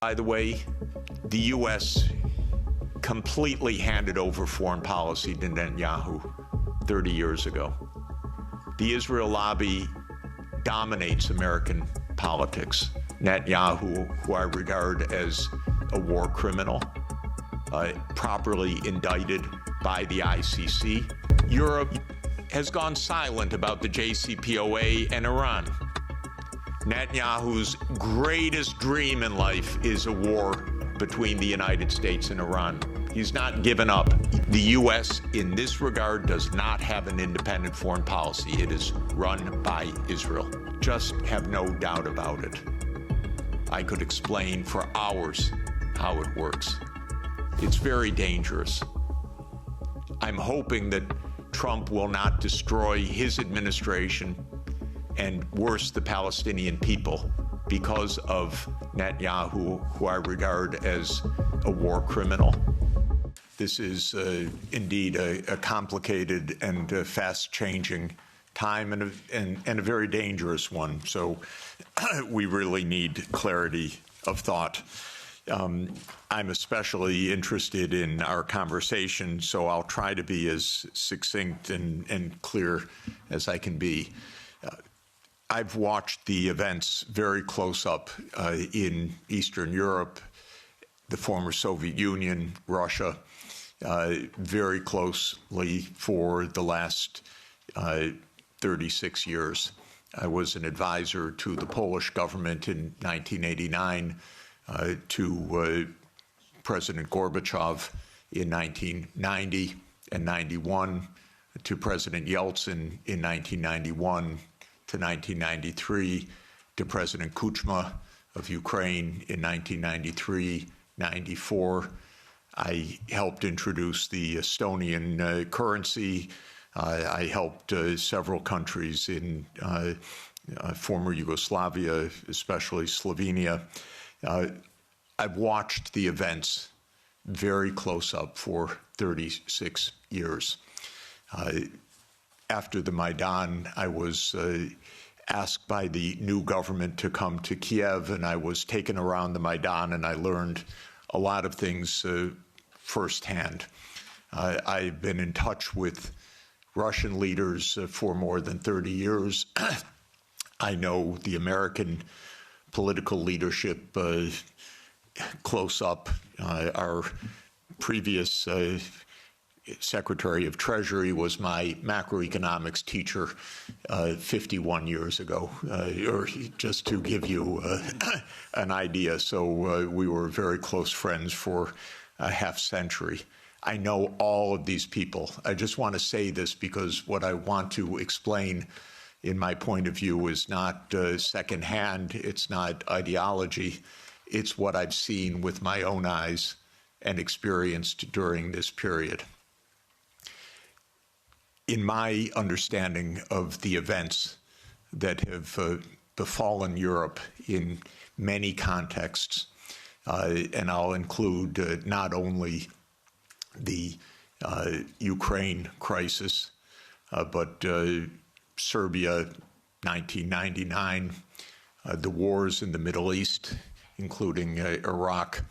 By the way, the U.S. completely handed over foreign policy to Netanyahu 30 years ago. The Israel lobby dominates American politics. Netanyahu, who I regard as a war criminal, properly indicted by the ICC. Europe has gone silent about the JCPOA and Iran. Netanyahu's greatest dream in life is a war between the United States and Iran. He's not given up. The U.S. in this regard does not have an independent foreign policy. It is run by Israel. Just have no doubt about it. I could explain for hours how it works. It's very dangerous. I'm hoping that Trump will not destroy his administration and worse, the Palestinian people, because of Netanyahu, who I regard as a war criminal. This is indeed a complicated and fast-changing time and a very dangerous one. So we really need clarity of thought. I'm especially interested in our conversation, so I'll try to be as succinct and clear as I can be. I've watched the events very close up in Eastern Europe, the former Soviet Union, Russia, very closely for the last 36 years. I was an advisor to the Polish government in 1989, to President Gorbachev in 1990 and 91, to President Yeltsin in 1991, to 1993, to President Kuchma of Ukraine in 1993-94. I helped introduce the Estonian currency. I helped several countries in former Yugoslavia, especially Slovenia. I've watched the events very close up for 36 years. After the Maidan, I was asked by the new government to come to Kiev, and I was taken around the Maidan, and I learned a lot of things firsthand. I've been in touch with Russian leaders for more than 30 years. I know the American political leadership close up. Our previous Secretary of Treasury was my macroeconomics teacher 51 years ago, or just to give you an idea. So we were very close friends for a half century. I know all of these people. I just want to say this because what I want to explain in my point of view is not secondhand. It's not ideology. It's what I've seen with my own eyes and experienced during this period. In my understanding of the events that have befallen Europe in many contexts, and I'll include not only the Ukraine crisis, but Serbia, 1999, the wars in the Middle East, including Iraq,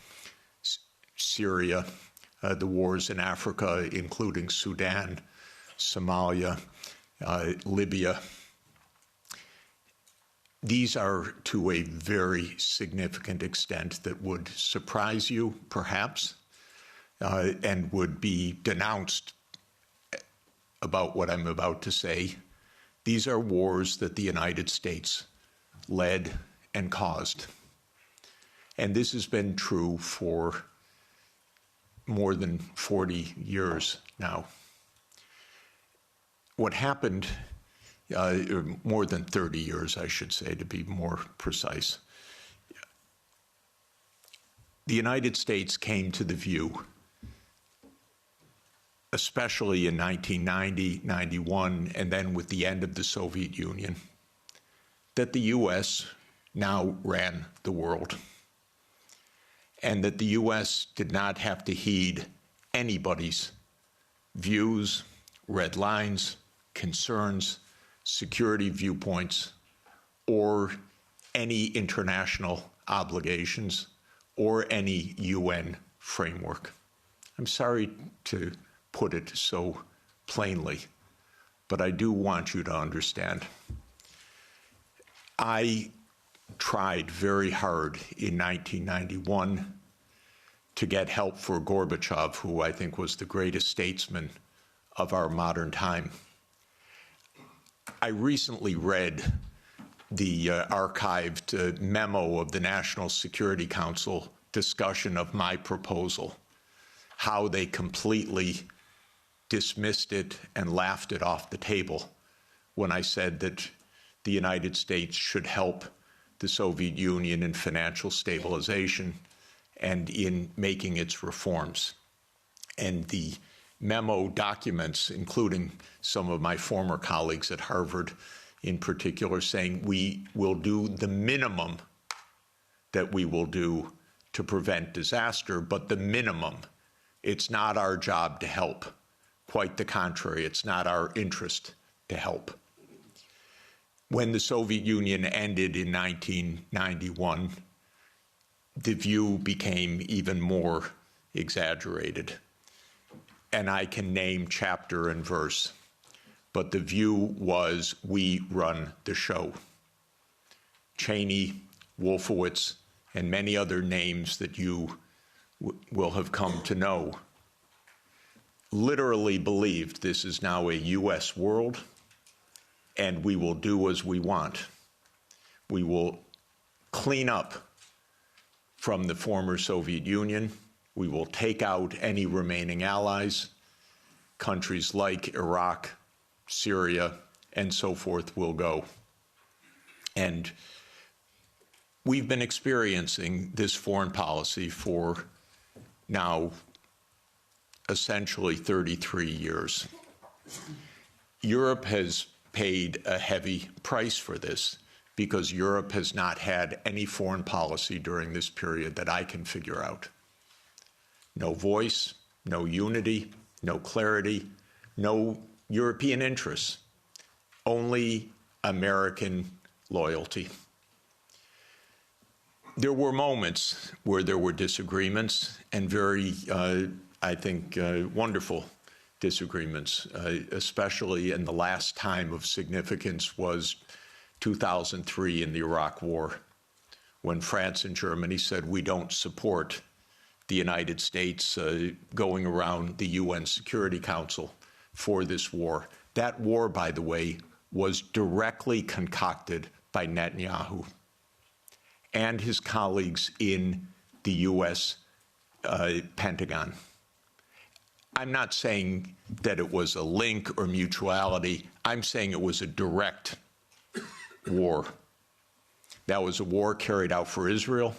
Syria, the wars in Africa, including Sudan, Somalia, Libya. These are to a very significant extent that would surprise you, perhaps, and would be denounced about what I'm about to say. These are wars that the United States led and caused. And this has been true for more than 40 years now. What happened, more than 30 years, I should say, to be more precise. The United States came to the view, especially in 1990, 91, and then with the end of the Soviet Union, that the U.S. now ran the world, and that the U.S. did not have to heed anybody's views, red lines, concerns, security viewpoints, or any international obligations or any UN framework. I'm sorry to put it so plainly, but I do want you to understand. I tried very hard in 1991 to get help for Gorbachev, who I think was the greatest statesman of our modern time. I recently read the archived memo of the National Security Council discussion of my proposal, how they completely dismissed it and laughed it off the table when I said that the United States should help the Soviet Union in financial stabilization and in making its reforms. And the memo documents, including some of my former colleagues at Harvard in particular, saying we will do the minimum that we will do to prevent disaster, but the minimum. It's not our job to help. Quite the contrary, it's not our interest to help. When the Soviet Union ended in 1991, the view became even more exaggerated. And I can name chapter and verse, but the view was we run the show. Cheney, Wolfowitz, and many other names that you will have come to know literally believed this is now a U.S. world, and we will do as we want. We will clean up from the former Soviet Union. We will take out any remaining allies. Countries like Iraq, Syria, and so forth will go. And we've been experiencing this foreign policy for now essentially 33 years. Europe has paid a heavy price for this because Europe has not had any foreign policy during this period that I can figure out. No voice, no unity, no clarity, no European interests, only American loyalty. There were moments where there were disagreements, and very, I think, wonderful disagreements, especially in the last time of significance was 2003 in the Iraq War, when France and Germany said we don't support the United States going around the UN Security Council for this war. That war, by the way, was directly concocted by Netanyahu and his colleagues in the U.S. Pentagon. I'm not saying that it was a link or mutuality. I'm saying it was a direct war. That was a war carried out for Israel.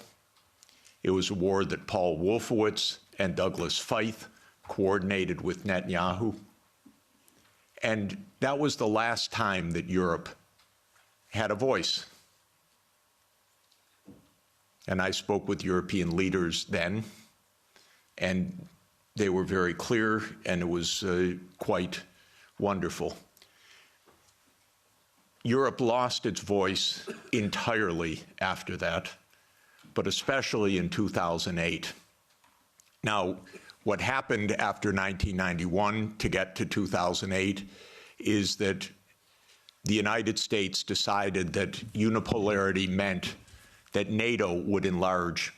It was a war that Paul Wolfowitz and Douglas Feith coordinated with Netanyahu. And that was the last time that Europe had a voice. And I spoke with European leaders then, and they were very clear, and it was quite wonderful. Europe lost its voice entirely after that, but especially in 2008. Now, what happened after 1991 to get to 2008 is that the United States decided that unipolarity meant that NATO would enlarge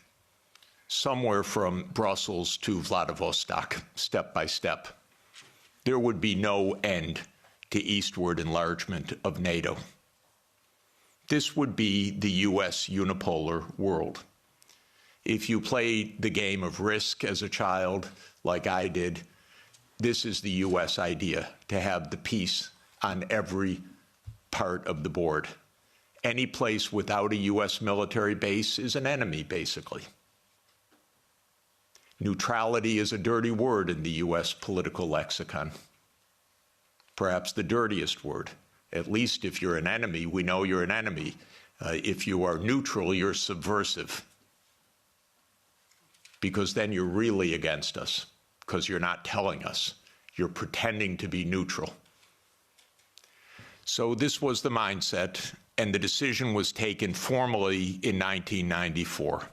somewhere from Brussels to Vladivostok, step by step. There would be no end to eastward enlargement of NATO. This would be the U.S. unipolar world. If you play the game of Risk as a child, like I did, this is the U.S. idea, to have the peace on every part of the board. Any place without a U.S. military base is an enemy, basically. Neutrality is a dirty word in the U.S. political lexicon, perhaps the dirtiest word. At least if you're an enemy, we know you're an enemy. If you are neutral, you're subversive, because then you're really against us, because you're not telling us. You're pretending to be neutral. So this was the mindset, and the decision was taken formally in 1994,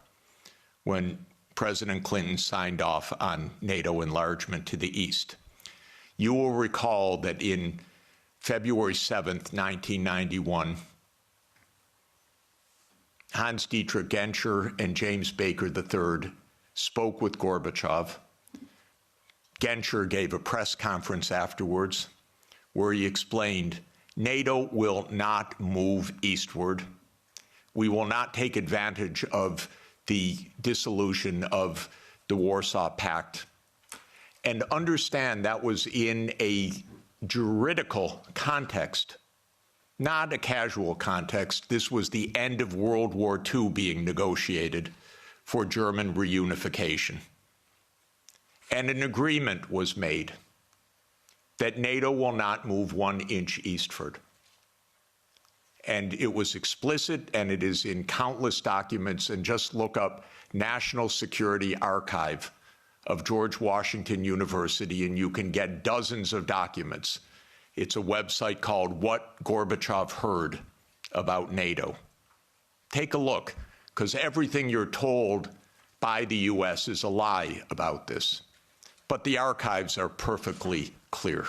when President Clinton signed off on NATO enlargement to the east. You will recall that in February 7th, 1991, Hans-Dietrich Genscher and James Baker III spoke with Gorbachev. Genscher gave a press conference afterwards where he explained, NATO will not move eastward. We will not take advantage of the dissolution of the Warsaw Pact. And understand that was in a juridical context, not a casual context. This was the end of World War II being negotiated for German reunification. And an agreement was made that NATO will not move 1 inch eastward. And it was explicit, and it is in countless documents, and just look up National Security Archive of George Washington University, and you can get dozens of documents. It's a website called What Gorbachev Heard About NATO. Take a look, because everything you're told by the US is a lie about this. But the archives are perfectly clear.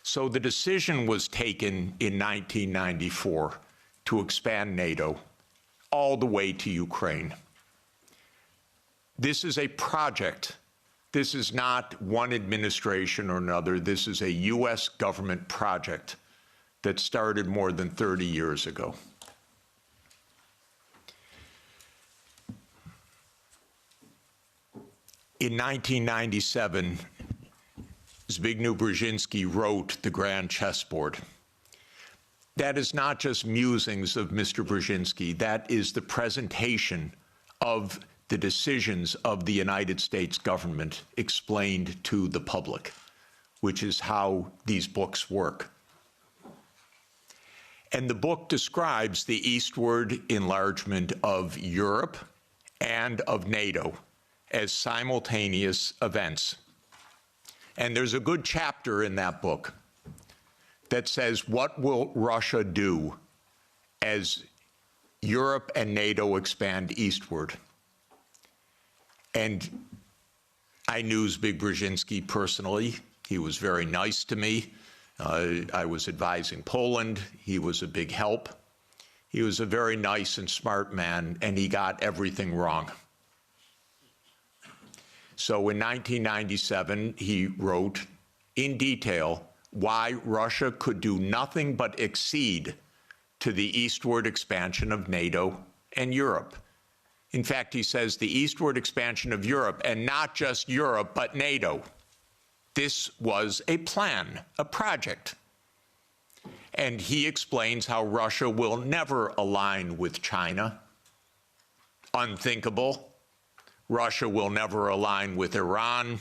So the decision was taken in 1994 to expand NATO all the way to Ukraine. This is a project. This is not one administration or another. This is a US government project that started more than 30 years ago. In 1997, Zbigniew Brzezinski wrote The Grand Chessboard. That is not just musings of Mr. Brzezinski. That is the presentation of the decisions of the United States government explained to the public, which is how these books work. And the book describes the eastward enlargement of Europe and of NATO as simultaneous events. And there's a good chapter in that book that says, what will Russia do as Europe and NATO expand eastward? And I knew Zbigniew Brzezinski personally. He was very nice to me. I was advising Poland. He was a big help. He was a very nice and smart man, and he got everything wrong. So in 1997, he wrote in detail why Russia could do nothing but accede to the eastward expansion of NATO and Europe. In fact, he says the eastward expansion of Europe, and not just Europe, but NATO. This was a plan, a project. And he explains how Russia will never align with China. Unthinkable. Russia will never align with Iran.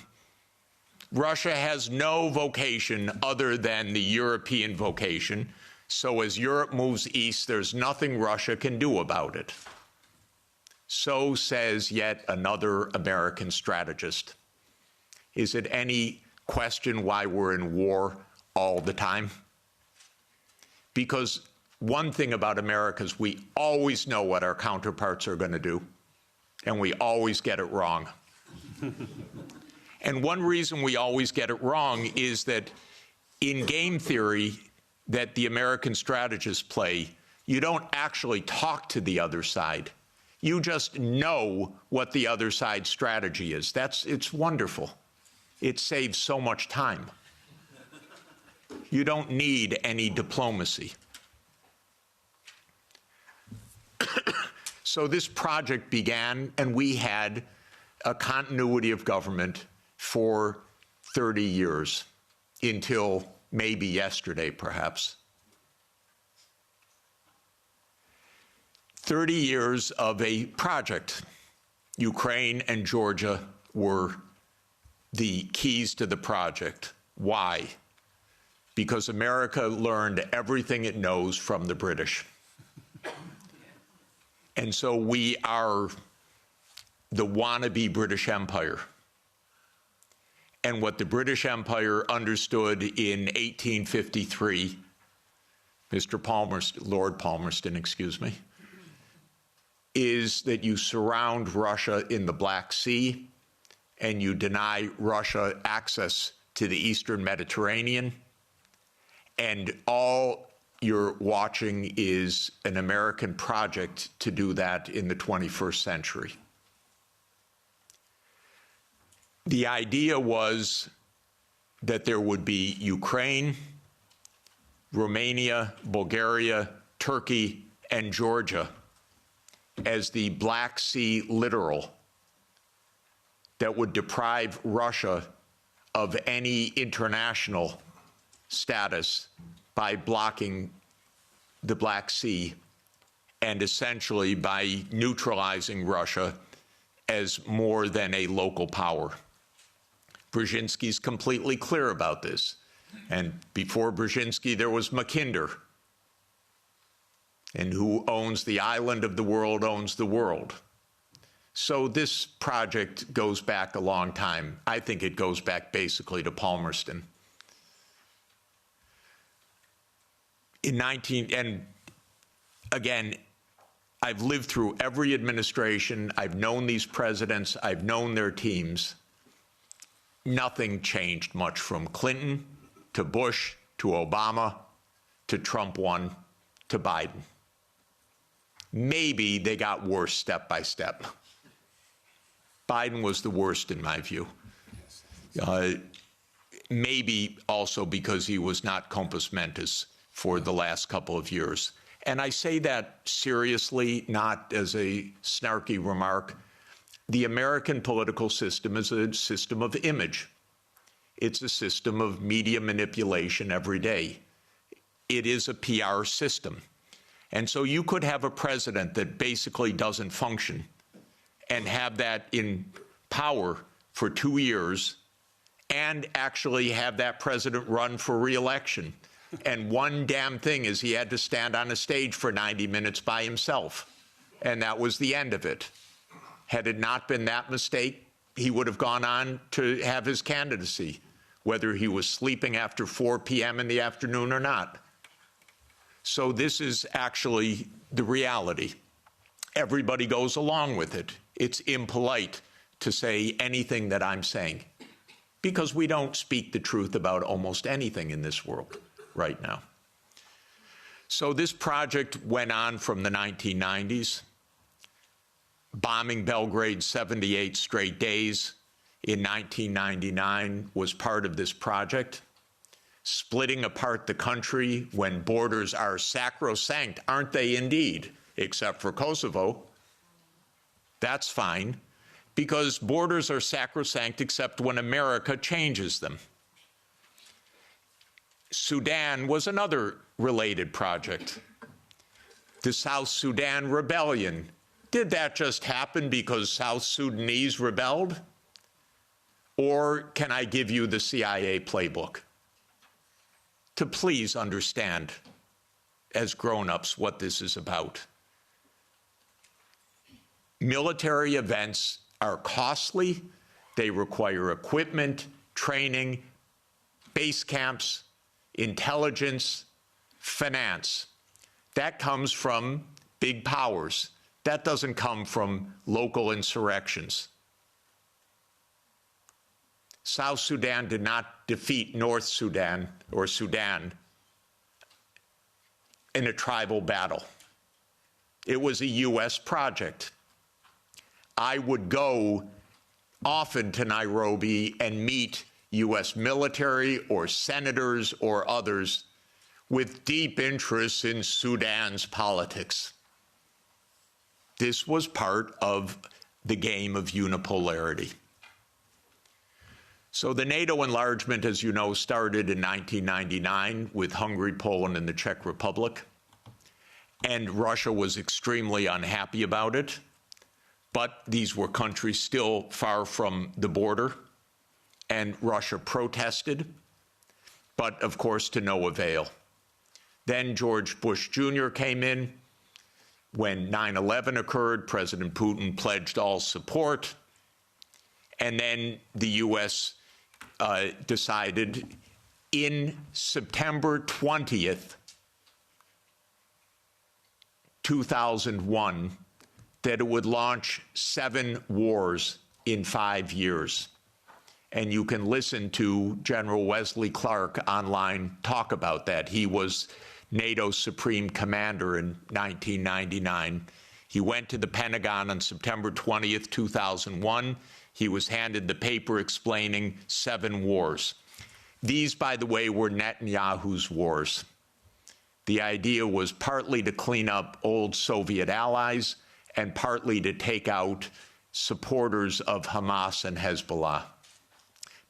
Russia has no vocation other than the European vocation. So as Europe moves east, there's nothing Russia can do about it. So says yet another American strategist. Is it any question why we're in war all the time? Because one thing about America is we always know what our counterparts are going to do, and we always get it wrong. And one reason we always get it wrong is that in game theory that the American strategists play, you don't actually talk to the other side. You just know what the other side's strategy is. It's wonderful. It saves so much time. You don't need any diplomacy. So this project began, and we had a continuity of government for 30 years, until maybe yesterday, perhaps. 30 years of a project. Ukraine and Georgia were the keys to the project. Why? Because America learned everything it knows from the British. And so we are the wannabe British Empire. And what the British Empire understood in 1853, Lord Palmerston, excuse me, is that you surround Russia in the Black Sea and you deny Russia access to the Eastern Mediterranean, and all you're watching is an American project to do that in the 21st century. The idea was that there would be Ukraine, Romania, Bulgaria, Turkey, and Georgia as the Black Sea littoral that would deprive Russia of any international status by blocking the Black Sea and essentially by neutralizing Russia as more than a local power. Brzezinski's completely clear about this. And before Brzezinski, there was Mackinder. And who owns the island of the world owns the world. So this project goes back a long time. I think it goes back basically to Palmerston. And again, I've lived through every administration. I've known these presidents. I've known their teams. Nothing changed much from Clinton to Bush to Obama to Trump 1 to Biden. Maybe they got worse step by step. Biden was the worst in my view. Maybe also because he was not compos mentis for the last couple of years. And I say that seriously, not as a snarky remark. The American political system is a system of image. It's a system of media manipulation every day. It is a PR system. And so you could have a president that basically doesn't function and have that in power for 2 years and actually have that president run for re-election. And one damn thing is he had to stand on a stage for 90 minutes by himself. And that was the end of it. Had it not been that mistake, he would have gone on to have his candidacy, whether he was sleeping after 4 p.m. in the afternoon or not. So this is actually the reality. Everybody goes along with it. It's impolite to say anything that I'm saying because we don't speak the truth about almost anything in this world right now. So this project went on from the 1990s, bombing Belgrade 78 straight days in 1999 was part of this project. Splitting apart the country when borders are sacrosanct, aren't they indeed, except for Kosovo? That's fine, because borders are sacrosanct except when America changes them. Sudan was another related project. The South Sudan rebellion. Did that just happen because South Sudanese rebelled? Or can I give you the CIA playbook to please understand as grown-ups what this is about? Military events are costly. They require equipment, training, base camps, intelligence, finance. That comes from big powers. That doesn't come from local insurrections. South Sudan did not defeat North Sudan or Sudan in a tribal battle. It was a U.S. project. I would go often to Nairobi and meet U.S. military or senators or others with deep interests in Sudan's politics. This was part of the game of unipolarity. So the NATO enlargement, as you know, started in 1999 with Hungary, Poland, and the Czech Republic. And Russia was extremely unhappy about it. But these were countries still far from the border. And Russia protested, but of course to no avail. Then George Bush Jr. came in. When 9/11 occurred, President Putin pledged all support. And then the U.S. Decided in September 20th, 2001, that it would launch 7 wars in 5 years. And you can listen to General Wesley Clark online talk about that. He was NATO's supreme commander in 1999. He went to the Pentagon on September 20th, 2001. He was handed the paper explaining 7 wars. These, by the way, were Netanyahu's wars. The idea was partly to clean up old Soviet allies and partly to take out supporters of Hamas and Hezbollah.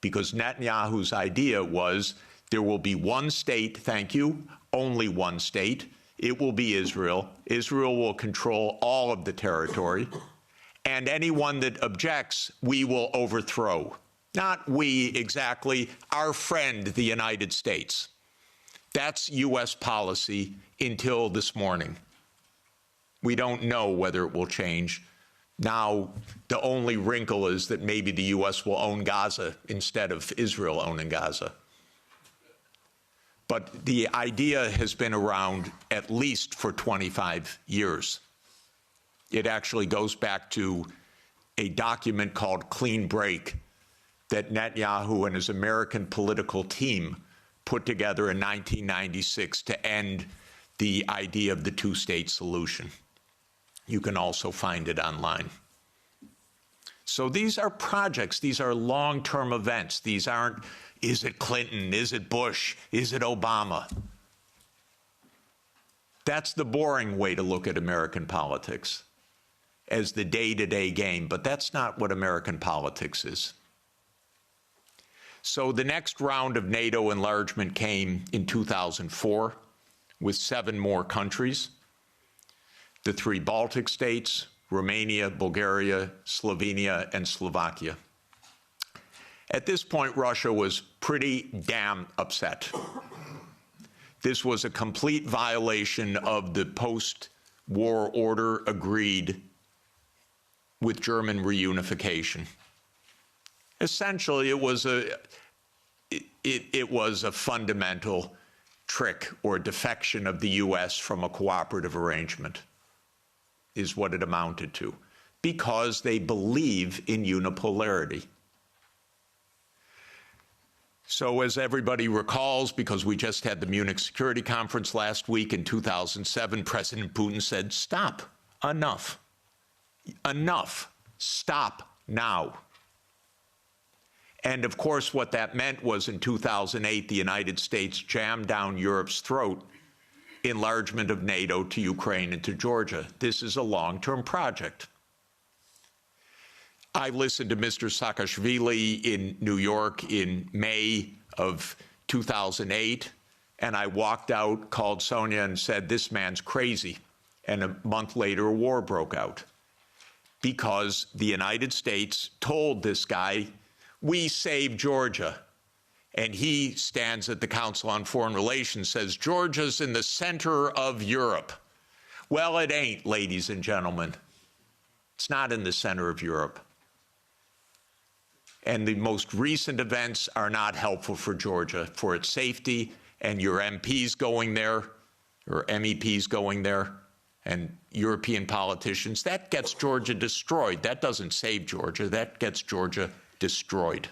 Because Netanyahu's idea was there will be one state, thank you, only one state. It will be Israel. Israel will control all of the territory. And anyone that objects, we will overthrow. Not we exactly, our friend, the United States. That's U.S. policy until this morning. We don't know whether it will change. Now, the only wrinkle is that maybe the U.S. will own Gaza instead of Israel owning Gaza. But the idea has been around at least for 25 years. It actually goes back to a document called Clean Break that Netanyahu and his American political team put together in 1996 to end the idea of the two-state solution. You can also find it online. So these are projects. These are long-term events. These aren't, is it Clinton? Is it Bush? Is it Obama? That's the boring way to look at American politics, as the day-to-day game. But that's not what American politics is. So the next round of NATO enlargement came in 2004 with 7 more countries. The 3 Baltic states, Romania, Bulgaria, Slovenia, and Slovakia. At this point, Russia was pretty damn upset. This was a complete violation of the post-war order agreed with German reunification. Essentially, it was a fundamental trick or defection of the U.S. from a cooperative arrangement, is what it amounted to, because they believe in unipolarity. So as everybody recalls, because we just had the Munich Security Conference last week in 2007, President Putin said, stop, enough, stop now. And of course, what that meant was in 2008, the United States jammed down Europe's throat enlargement of NATO to Ukraine and to Georgia. This is a long-term project. I listened to Mr. Saakashvili in New York in May of 2008, and I walked out, called Sonia, and said, this man's crazy. And a month later, a war broke out because the United States told this guy, we saved Georgia. And he stands at the Council on Foreign Relations, says, Georgia's in the center of Europe. Well, it ain't, ladies and gentlemen. It's not in the center of Europe. And the most recent events are not helpful for Georgia, for its safety, and your MPs going there, or MEPs going there, and European politicians. That gets Georgia destroyed. That doesn't save Georgia. That gets Georgia destroyed.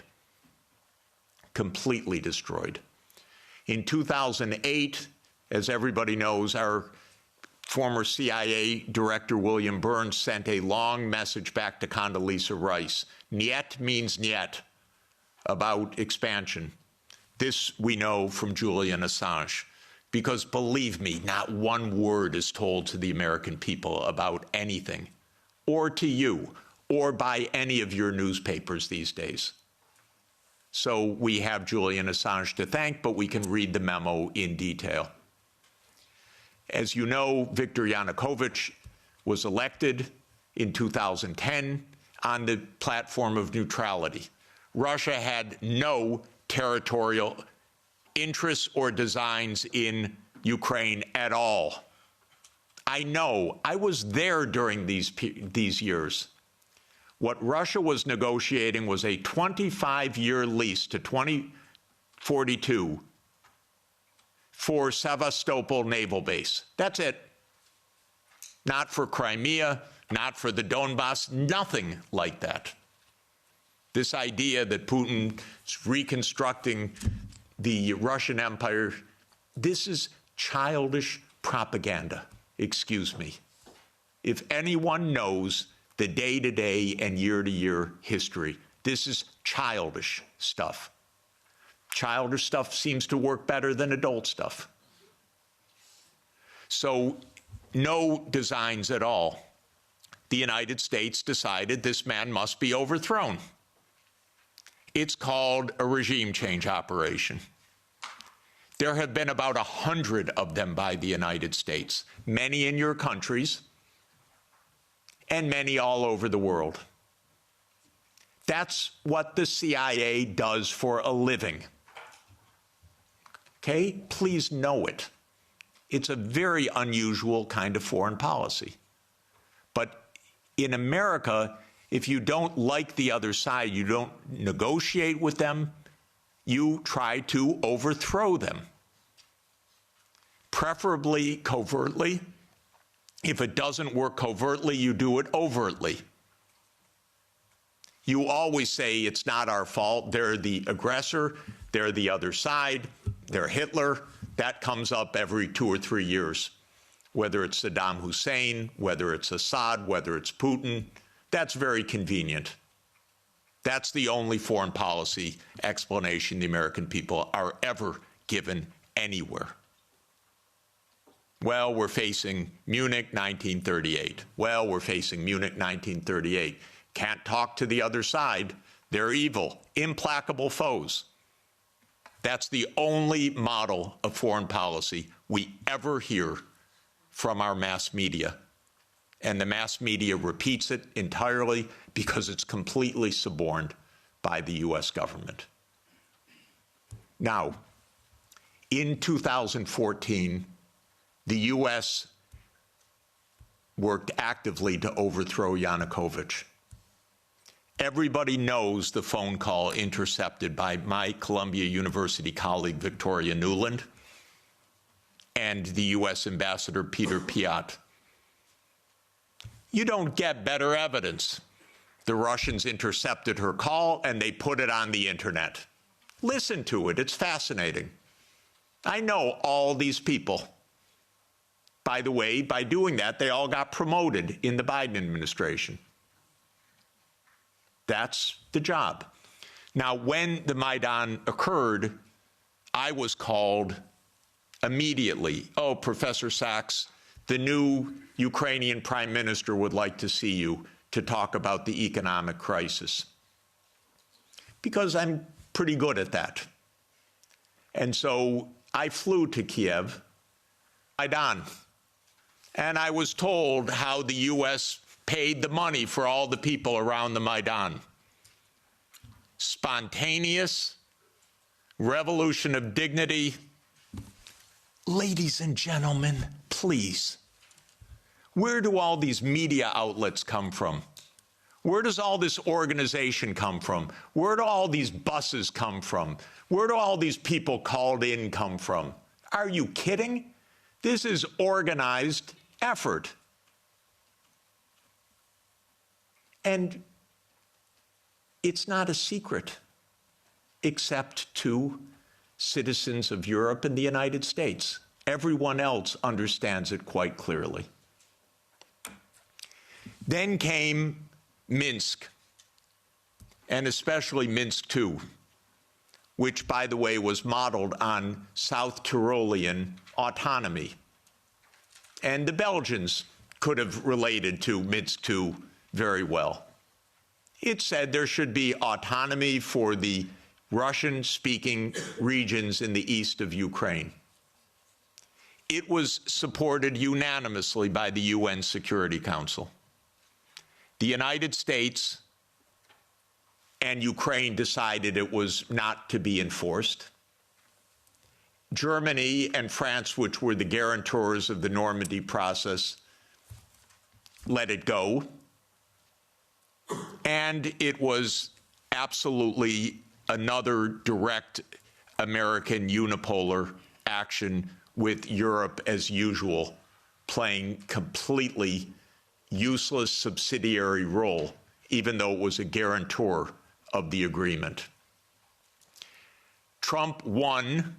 Completely destroyed. In 2008, as everybody knows, our former CIA director, William Burns, sent a long message back to Condoleezza Rice. Niet means niet, about expansion. This we know from Julian Assange, because believe me, not one word is told to the American people about anything, or to you, or by any of your newspapers these days. So we have Julian Assange to thank, but we can read the memo in detail. As you know, Viktor Yanukovych was elected in 2010 on the platform of neutrality. Russia had no territorial interests or designs in Ukraine at all. I know. I was there during these years. What Russia was negotiating was a 25-year lease to 2042 for Sevastopol Naval Base. That's it. Not for Crimea, not for the Donbass, nothing like that. This idea that Putin is reconstructing the Russian Empire, this is childish propaganda, excuse me. If anyone knows the day-to-day and year-to-year history, this is childish stuff. Childish stuff seems to work better than adult stuff. So, no designs at all. The United States decided this man must be overthrown. It's called a regime change operation. There have been about 100 of them by the United States, many in your countries, and many all over the world. That's what the CIA does for a living. Okay? Please know it. It's a very unusual kind of foreign policy. But in America, if you don't like the other side, you don't negotiate with them, you try to overthrow them. Preferably covertly. If it doesn't work covertly, you do it overtly. You always say it's not our fault, they're the aggressor, they're the other side, they're Hitler. That comes up every 2 or 3 years. Whether it's Saddam Hussein, whether it's Assad, whether it's Putin, that's very convenient. That's the only foreign policy explanation the American people are ever given anywhere. Well, we're facing Munich 1938. Well, we're facing Munich 1938. Can't talk to the other side. They're evil, implacable foes. That's the only model of foreign policy we ever hear from our mass media. And the mass media repeats it entirely because it's completely suborned by the U.S. government. Now, in 2014, the U.S. worked actively to overthrow Yanukovych. Everybody knows the phone call intercepted by my Columbia University colleague, Victoria Nuland, and the U.S. Ambassador Peter Piot. You don't get better evidence. The Russians intercepted her call and they put it on the internet. Listen to it, it's fascinating. I know all these people. By the way, by doing that, they all got promoted in the Biden administration. That's the job. Now, when the Maidan occurred, I was called immediately. Oh, Professor Sachs, the new Ukrainian prime minister would like to see you to talk about the economic crisis. Because I'm pretty good at that. And so I flew to Kiev, Maidan, and I was told how the U.S. paid the money for all the people around the Maidan. Spontaneous, revolution of dignity. Ladies and gentlemen, please, where do all these media outlets come from? Where does all this organization come from? Where do all these buses come from? Where do all these people called in come from? Are you kidding? This is organized effort. And it's not a secret, except to citizens of Europe and the United States. Everyone else understands it quite clearly. Then came Minsk, and especially Minsk II, which, by the way, was modeled on South Tyrolean autonomy. And the Belgians could have related to Minsk II very well. It said there should be autonomy for the Russian-speaking regions in the east of Ukraine. It was supported unanimously by the UN Security Council. The United States and Ukraine decided it was not to be enforced. Germany and France, which were the guarantors of the Normandy process, let it go. And it was absolutely another direct American unipolar action with Europe, as usual, playing completely useless subsidiary role, even though it was a guarantor of the agreement. Trump, one,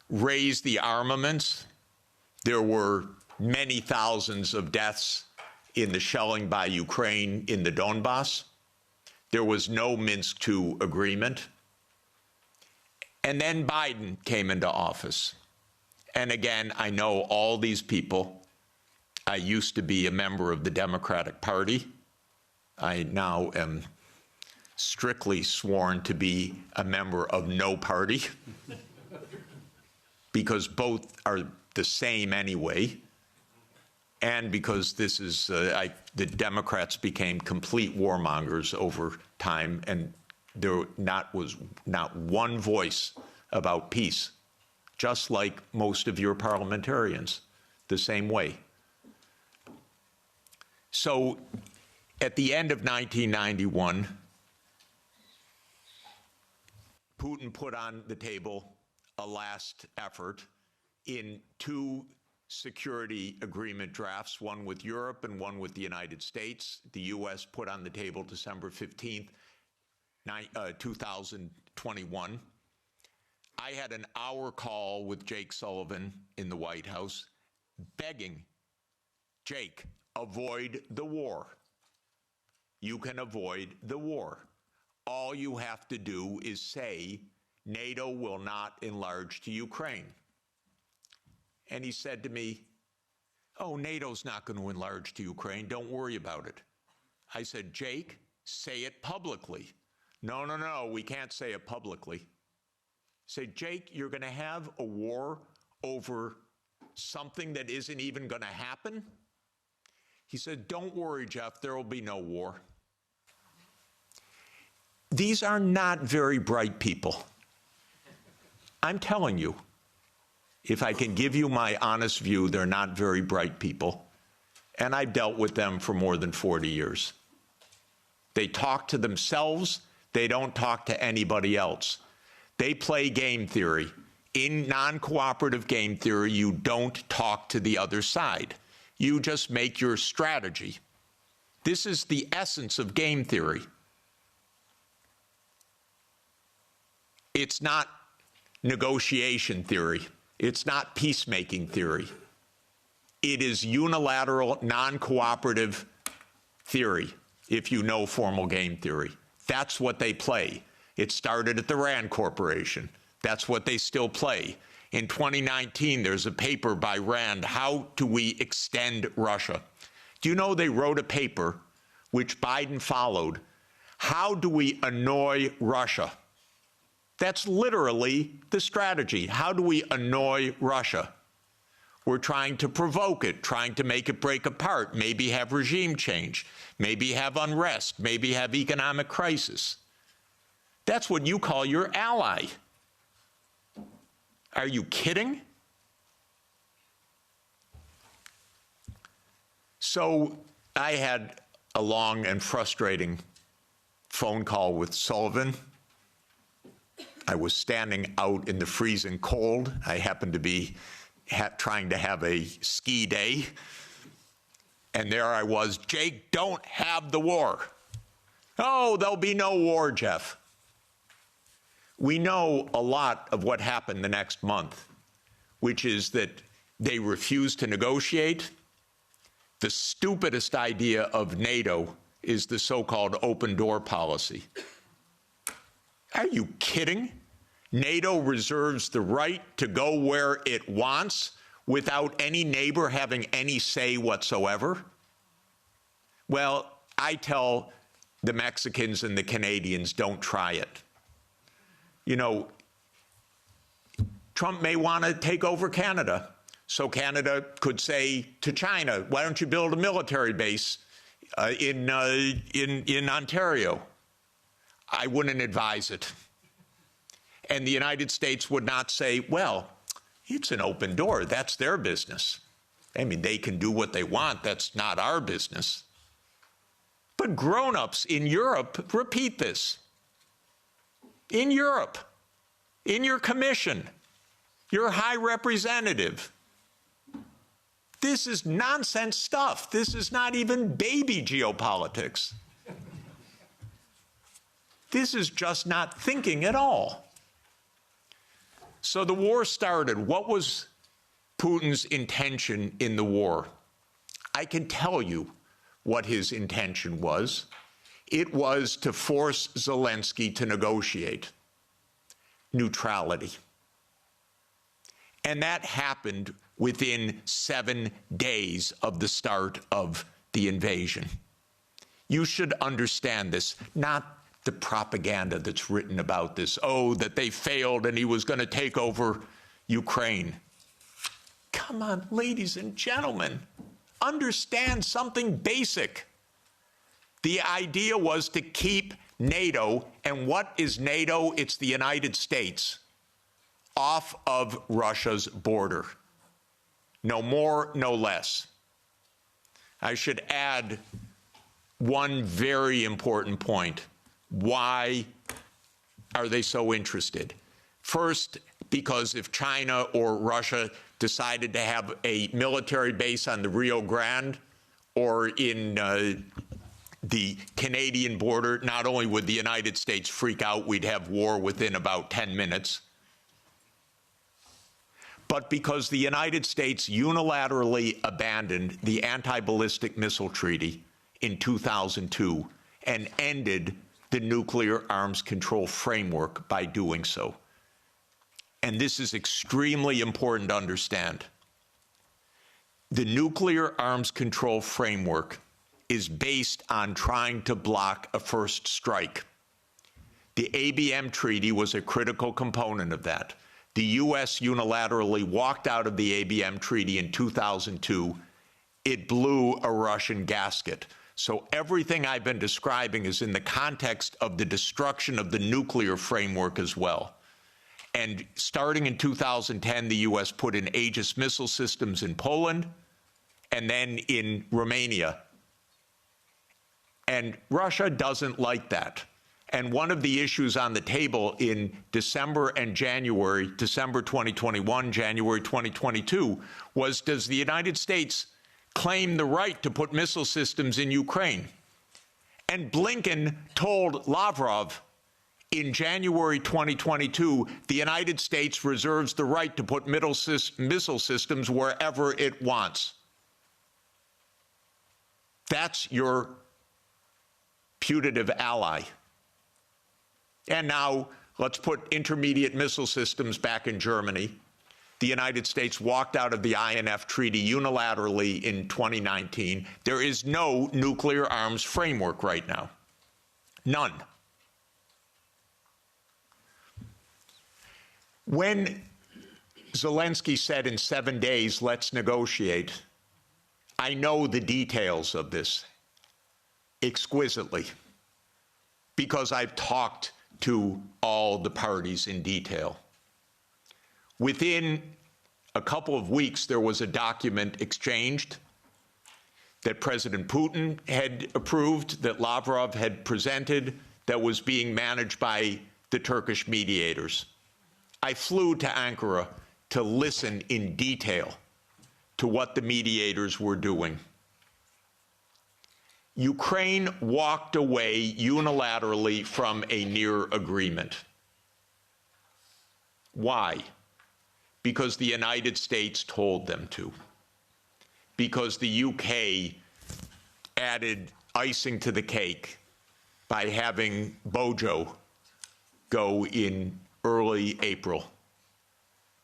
raised the armaments. There were many thousands of deaths in the shelling by Ukraine in the Donbass. There was no Minsk II agreement. And then Biden came into office. And again, I know all these people. I used to be a member of the Democratic Party. I now am strictly sworn to be a member of no party, because both are the same anyway, and because this is, the Democrats became complete warmongers over time, and there was not one voice about peace, just like most of your parliamentarians, the same way. So at the end of 1991, Putin put on the table a last effort in two security agreement drafts, one with Europe and one with the United States. The U.S. put on the table December 15th, 2021. I had an hour call with Jake Sullivan in the White House begging, Jake, avoid the war. You can avoid the war. All you have to do is say NATO will not enlarge to Ukraine. And he said to me, oh, NATO's not going to enlarge to Ukraine. Don't worry about it. I said, Jake, say it publicly. No, no, no, we can't say it publicly. Say, Jake, you're going to have a war over something that isn't even going to happen? He said, don't worry, Jeff, there will be no war. These are not very bright people. I'm telling you, if I can give you my honest view, they're not very bright people. And I've dealt with them for more than 40 years. They talk to themselves. They don't talk to anybody else. They play game theory. In non-cooperative game theory, you don't talk to the other side. You just make your strategy. This is the essence of game theory. It's not negotiation theory. It's not peacemaking theory. It is unilateral, non-cooperative theory, if you know formal game theory. That's what they play. It started at the Rand Corporation. That's what they still play. In 2019, there's a paper by Rand, How Do We Extend Russia? Do you know they wrote a paper, which Biden followed, How Do We Annoy Russia? That's literally the strategy. How do we annoy Russia? We're trying to provoke it, trying to make it break apart, maybe have regime change, maybe have unrest, maybe have economic crisis. That's what you call your ally. Are you kidding? So I had a long and frustrating phone call with Sullivan. I was standing out in the freezing cold. I happened to be trying to have a ski day. And there I was, Jake, don't have the war. Oh, there'll be no war, Jeff. We know a lot of what happened the next month, which is that they refused to negotiate. The stupidest idea of NATO is the so-called open door policy. Are you kidding? NATO reserves the right to go where it wants without any neighbor having any say whatsoever? Well, I tell the Mexicans and the Canadians, don't try it. You know, Trump may want to take over Canada. So Canada could say to China, why don't you build a military base in Ontario? I wouldn't advise it. And the United States would not say, well, it's an open door. That's their business. I mean, they can do what they want. That's not our business. But grown-ups in Europe repeat this. In Europe, in your commission, your high representative, This is nonsense stuff. This is not even baby geopolitics. This is just not thinking at all. So the war started. What was Putin's intention in the war? I can tell you what his intention was. It was to force Zelensky to negotiate neutrality. And that happened within 7 days of the start of the invasion. You should understand this, not the propaganda that's written about this. Oh, that they failed and he was going to take over Ukraine. Come on, ladies and gentlemen, understand something basic. The idea was to keep NATO, and what is NATO? It's the United States, off of Russia's border. No more, no less. I should add one very important point. Why are they so interested? First, because if China or Russia decided to have a military base on the Rio Grande or in the Canadian border, not only would the United States freak out, we'd have war within about 10 minutes, but because the United States unilaterally abandoned the anti-ballistic missile treaty in 2002 and ended the nuclear arms control framework by doing so. And this is extremely important to understand. The nuclear arms control framework is based on trying to block a first strike. The ABM treaty was a critical component of that. The U.S. unilaterally walked out of the ABM treaty in 2002. It blew a Russian gasket. So everything I've been describing is in the context of the destruction of the nuclear framework as well. And starting in 2010, the U.S. put in Aegis missile systems in Poland and then in Romania. And Russia doesn't like that. And one of the issues on the table in December and January, December 2021, January 2022, was, does the United States claim the right to put missile systems in Ukraine? And Blinken told Lavrov in January 2022, the United States reserves the right to put missile systems wherever it wants. That's your putative ally. And now let's put intermediate missile systems back in Germany. The United States walked out of the INF treaty unilaterally in 2019. There is no nuclear arms framework right now. None. When Zelensky said in 7 days, let's negotiate, I know the details of this exquisitely because I've talked to all the parties in detail. Within a couple of weeks, there was a document exchanged that President Putin had approved, that Lavrov had presented, that was being managed by the Turkish mediators. I flew to Ankara to listen in detail to what the mediators were doing. Ukraine walked away unilaterally from a near agreement. Why? Because the United States told them to. Because the UK added icing to the cake by having Bojo go in early April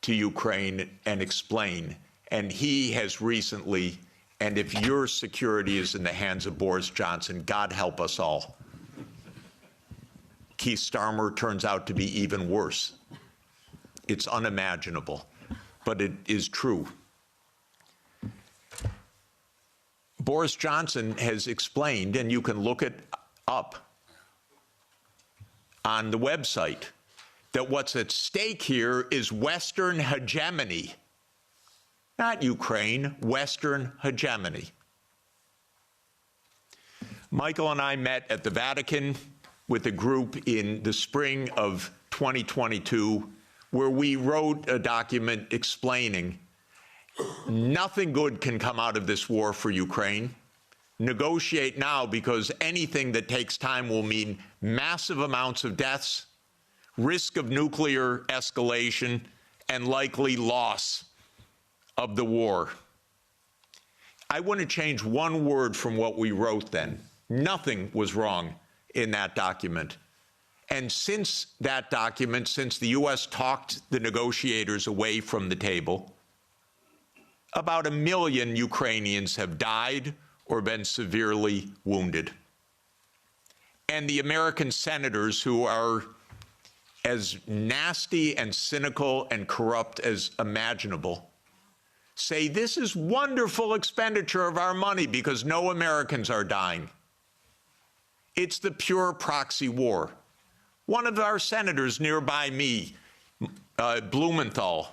to Ukraine and explain. And he has recently, and if your security is in the hands of Boris Johnson, God help us all. Keith Starmer turns out to be even worse. It's unimaginable, but it is true. Boris Johnson has explained, and you can look it up on the website, that what's at stake here is Western hegemony. Not Ukraine, Western hegemony. Michael and I met at the Vatican with a group in the spring of 2022 where we wrote a document explaining Nothing good can come out of this war for Ukraine. Negotiate now, because anything that takes time will mean massive amounts of deaths, risk of nuclear escalation, and likely loss of the war. I want to change one word from what we wrote then. Nothing was wrong in that document. And since that document, since the U.S. talked the negotiators away from the table, about 1 million Ukrainians have died or been severely wounded. And the American senators, who are as nasty and cynical and corrupt as imaginable, say this is wonderful expenditure of our money because no Americans are dying. It's the pure proxy war. One of our senators nearby me, Blumenthal,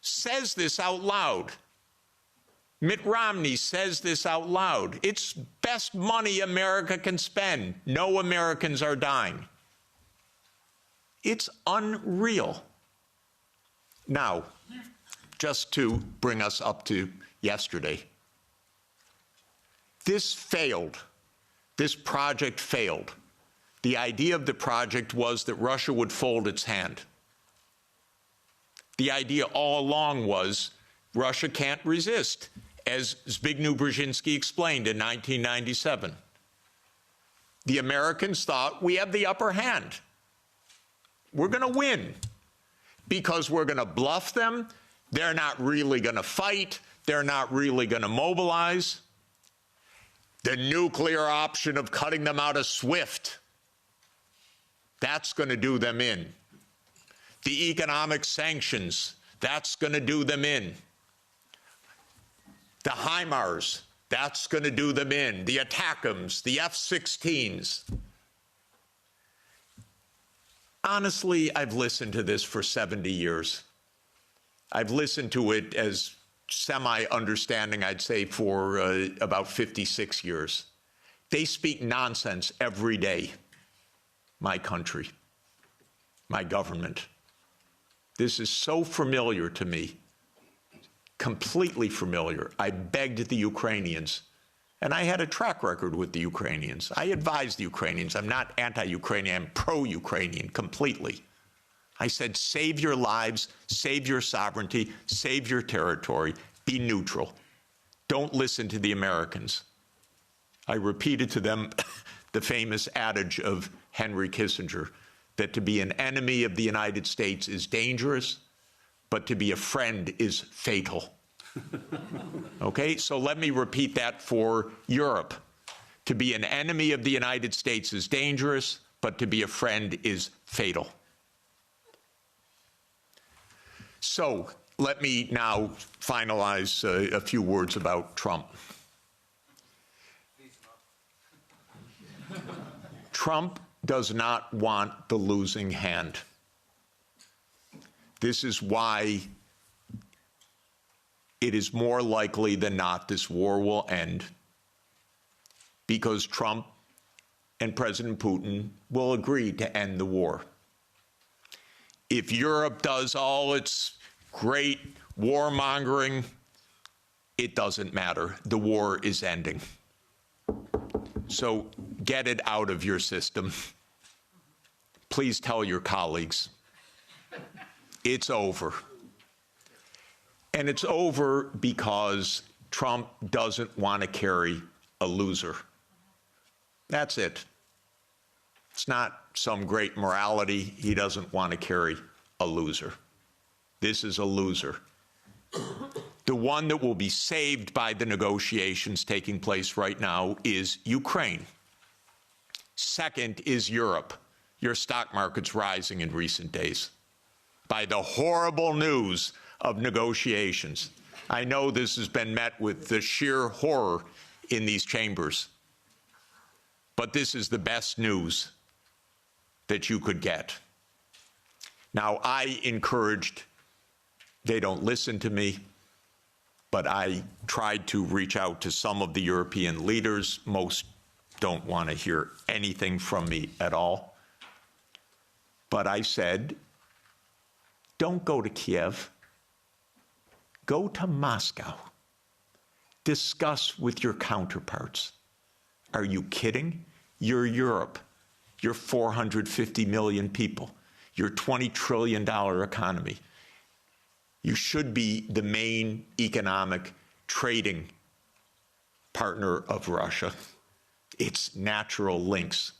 says this out loud. Mitt Romney says this out loud. It's best money America can spend. No Americans are dying. It's unreal. Now, just to bring us up to yesterday, this failed. This project failed. The idea of the project was that Russia would fold its hand. The idea all along was Russia can't resist, as Zbigniew Brzezinski explained in 1997. The Americans thought, we have the upper hand. We're going to win because we're going to bluff them. They're not really going to fight. They're not really going to mobilize. The nuclear option of cutting them out of SWIFT, that's going to do them in. The economic sanctions, that's going to do them in. The HIMARS, that's going to do them in. The ATACMS, the F-16s. Honestly, I've listened to this for 70 years. I've listened to it as semi-understanding, I'd say, for about 56 years. They speak nonsense every day. My country, my government. This is so familiar to me, completely familiar. I begged the Ukrainians, and I had a track record with the Ukrainians. I advised the Ukrainians. I'm not anti-Ukrainian, I'm pro-Ukrainian completely. I said, save your lives, save your sovereignty, save your territory, be neutral. Don't listen to the Americans. I repeated to them the famous adage of Henry Kissinger, that to be an enemy of the United States is dangerous, but to be a friend is fatal. Okay, so let me repeat that for Europe. To be an enemy of the United States is dangerous, but to be a friend is fatal. So let me now finalize a few words about Trump. Trump does not want the losing hand. This is why it is more likely than not this war will end, because Trump and President Putin will agree to end the war. If Europe does all its great warmongering, it doesn't matter. The war is ending. So get it out of your system. Please tell your colleagues. It's over. And it's over because Trump doesn't want to carry a loser. That's it. It's not some great morality. He doesn't want to carry a loser. This is a loser. The one that will be saved by the negotiations taking place right now is Ukraine. Second is Europe. Your stock market's rising in recent days by the horrible news of negotiations. I know this has been met with the sheer horror in these chambers, but this is the best news that you could get. Now, I encouraged, they don't listen to me, but I tried to reach out to some of the European leaders. Most don't want to hear anything from me at all. But I said, don't go to Kiev. Go to Moscow. Discuss with your counterparts. Are you kidding? You're Europe. You're 450 million people. You're $20 trillion economy. You should be the main economic trading partner of Russia. It's natural links.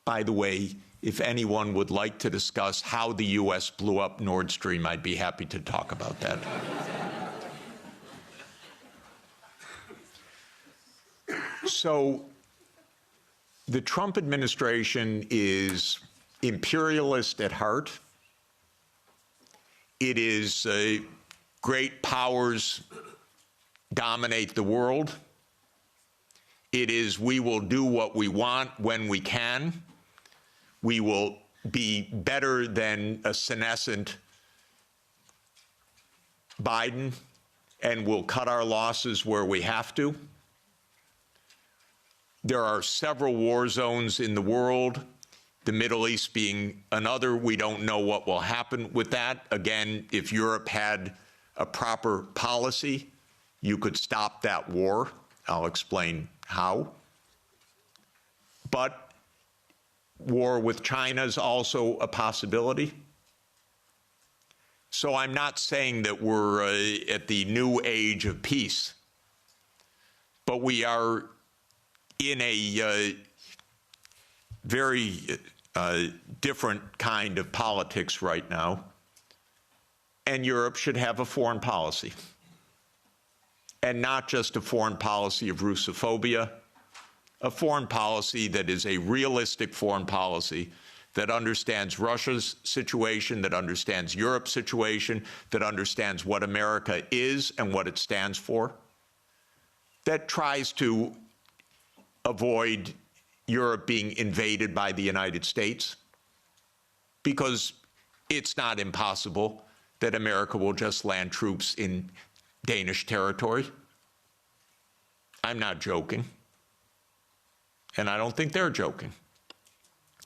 By the way, if anyone would like to discuss how the U.S. blew up Nord Stream, I'd be happy to talk about that. So the Trump administration is imperialist at heart. It is great powers dominate the world. It is we will do what we want when we can. We will be better than a senescent Biden, and we'll cut our losses where we have to. There are several war zones in the world, the Middle East being another. We don't know what will happen with that. Again, if Europe had a proper policy, you could stop that war. I'll explain how. But war with China is also a possibility. So I'm not saying that we're at the new age of peace, but we are in a very different kind of politics right now, and Europe should have a foreign policy, and not just a foreign policy of Russophobia, a foreign policy that is a realistic foreign policy that understands Russia's situation, that understands Europe's situation, that understands what America is and what it stands for, that tries to avoid Europe being invaded by the United States, because it's not impossible that America will just land troops in Danish territory. I'm not joking, and I don't think they're joking.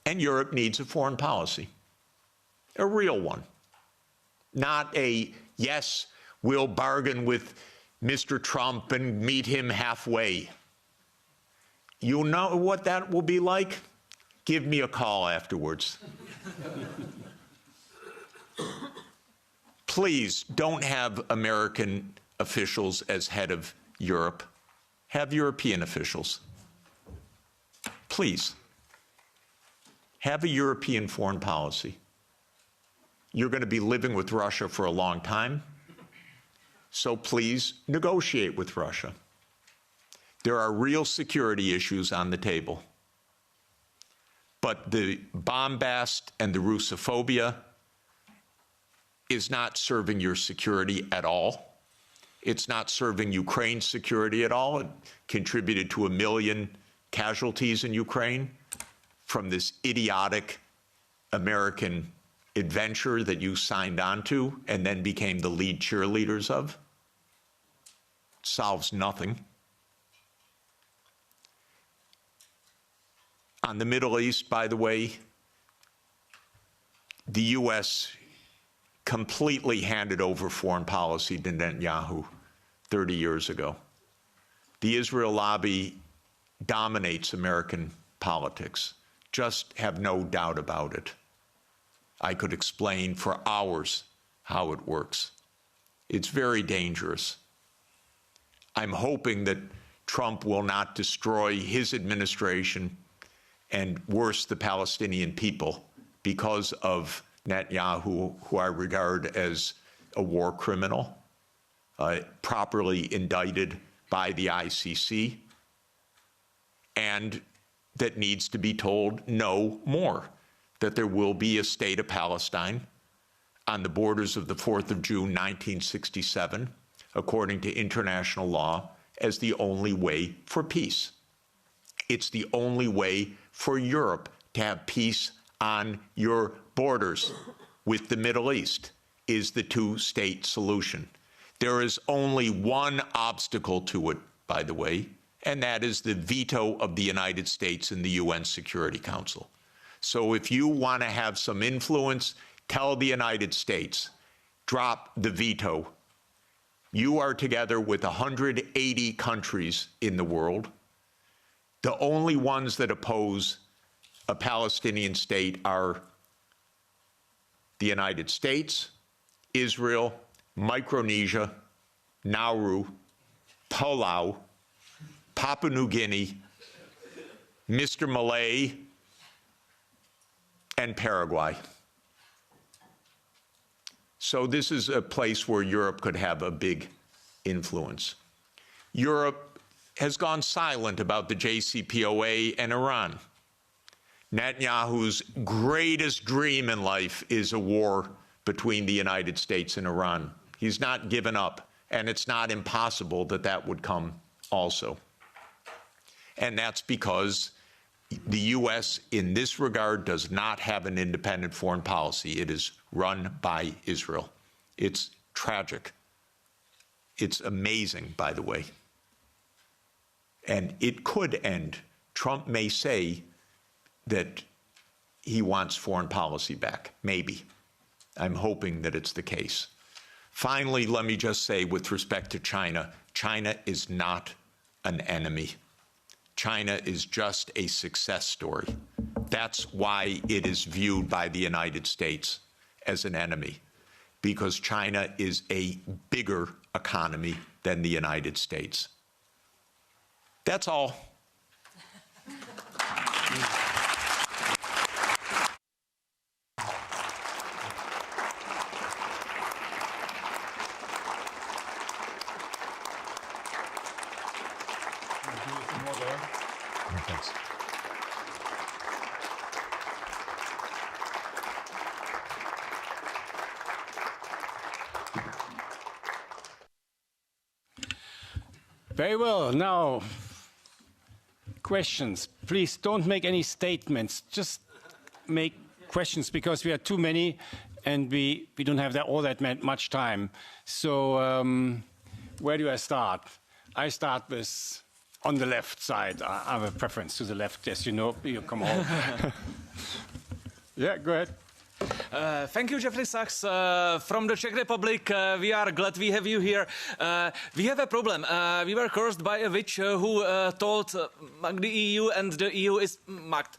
And Europe needs a foreign policy, a real one, not a, yes, we'll bargain with Mr. Trump and meet him halfway. You know what that will be like? Give me a call afterwards. Please don't have American officials as head of Europe. Have European officials. Please. Have a European foreign policy. You're going to be living with Russia for a long time, so please negotiate with Russia. There are real security issues on the table. But the bombast and the Russophobia is not serving your security at all. It's not serving Ukraine's security at all. It contributed to 1 million casualties in Ukraine from this idiotic American adventure that you signed on to and then became the lead cheerleaders of. It solves nothing. On the Middle East, by the way, the U.S. completely handed over foreign policy to Netanyahu 30 years ago. The Israel lobby dominates American politics. Just have no doubt about it. I could explain for hours how it works. It's very dangerous. I'm hoping that Trump will not destroy his administration and worse, the Palestinian people, because of Netanyahu, who I regard as a war criminal, properly indicted by the ICC, and that needs to be told no more, that there will be a state of Palestine on the borders of the 4th of June, 1967, according to international law, as the only way for peace. It's the only way for Europe to have peace on your borders with the Middle East, is the two-state solution. There is only one obstacle to it, by the way, and that is the veto of the United States in the UN Security Council. So if you want to have some influence, tell the United States, drop the veto, you are together with 180 countries in the world. The only ones that oppose a Palestinian state are the United States, Israel, Micronesia, Nauru, Palau, Papua New Guinea, Mr. Malay, and Paraguay. So this is a place where Europe could have a big influence. Europe has gone silent about the JCPOA and Iran. Netanyahu's greatest dream in life is a war between the United States and Iran. He's not given up, and it's not impossible that that would come also. And that's because the U.S. in this regard does not have an independent foreign policy. It is run by Israel. It's tragic. It's amazing, by the way. And it could end. Trump may say that he wants foreign policy back. Maybe. I'm hoping that it's the case. Finally, let me just say with respect to China, China is not an enemy. China is just a success story. That's why it is viewed by the United States as an enemy, because China is a bigger economy than the United States. That's all. Thanks. Very well. Now, questions. Please don't make any statements. Just make questions, because we are too many and we don't have all that much time. So where do I start? I start with on the left side. I have a preference to the left, as you know. You come on. Yeah, go ahead. Thank you, Jeffrey Sachs. From the Czech Republic, we are glad we have you here. We have a problem. We were cursed by a witch who told the EU, and the EU is mugged.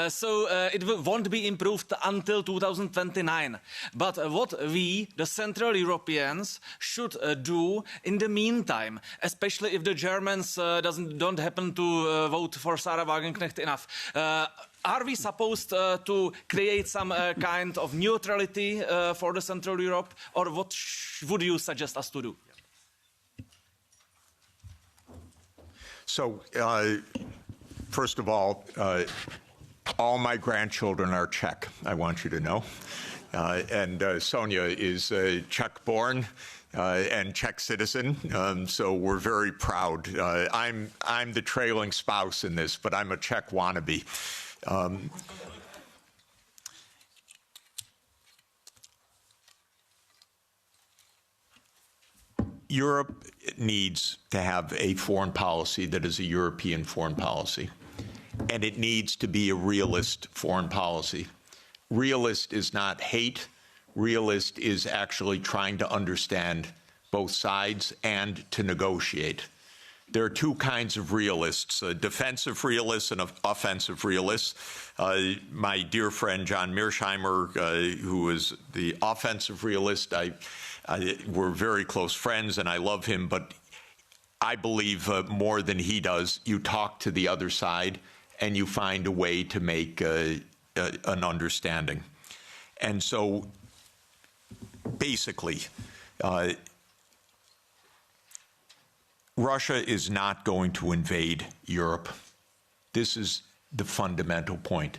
So it won't be improved until 2029. But what we, the Central Europeans, should do in the meantime, especially if the Germans don't happen to vote for Sarah Wagenknecht enough, are we supposed to create some kind of neutrality for the Central Europe, or what would you suggest us to do? So, first of all my grandchildren are Czech, I want you to know. And Sonia is Czech-born and Czech citizen, so we're very proud. I'm the trailing spouse in this, but I'm a Czech wannabe. Europe needs to have a foreign policy that is a European foreign policy, and it needs to be a realist foreign policy. Realist is not hate. Realist is actually trying to understand both sides and to negotiate. There are two kinds of realists, defensive realists and offensive realists. My dear friend John Mearsheimer, who is the offensive realist, we're very close friends and I love him, but I believe more than he does, you talk to the other side and you find a way to make an understanding. And so basically, Russia is not going to invade Europe. This is the fundamental point.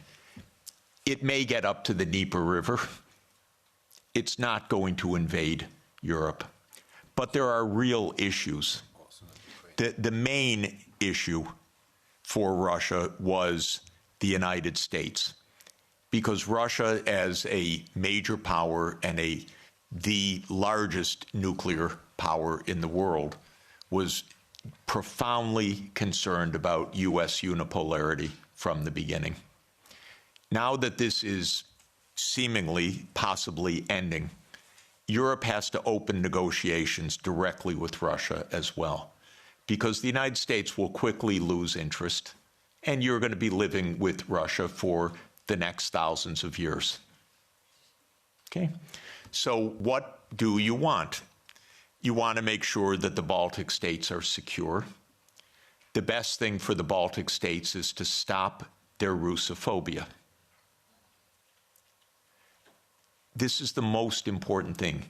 It may get up to the Dnieper River. It's not going to invade Europe. But there are real issues. The main issue for Russia was the United States, because Russia, as a major power and the largest nuclear power in the world, was profoundly concerned about U.S. unipolarity from the beginning. Now that this is seemingly, possibly ending, Europe has to open negotiations directly with Russia as well, because the United States will quickly lose interest, and you're going to be living with Russia for the next thousands of years. Okay? So what do you want? You want to make sure that the Baltic states are secure. The best thing for the Baltic states is to stop their Russophobia. This is the most important thing.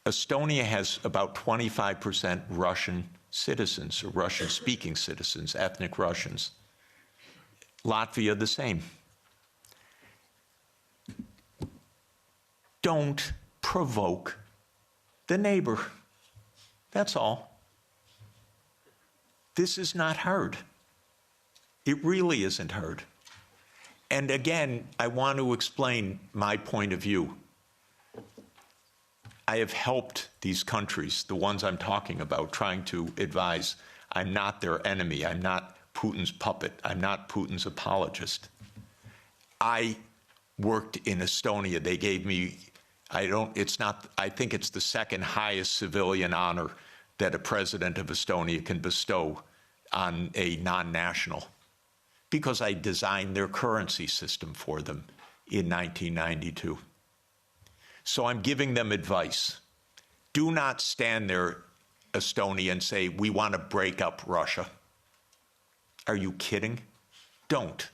Estonia has about 25% Russian citizens, or Russian-speaking citizens, ethnic Russians. Latvia, the same. Don't provoke the neighbor. That's all. This is not hard. It really isn't hard. And again, I want to explain my point of view. I have helped these countries, the ones I'm talking about, trying to advise. I'm not their enemy. I'm not Putin's puppet. I'm not Putin's apologist. I worked in Estonia. They gave me, I think it's the second highest civilian honor that a president of Estonia can bestow on a non-national, because I designed their currency system for them in 1992. So I'm giving them advice. Do not stand there, Estonia, and say, we want to break up Russia. Are you kidding? Don't.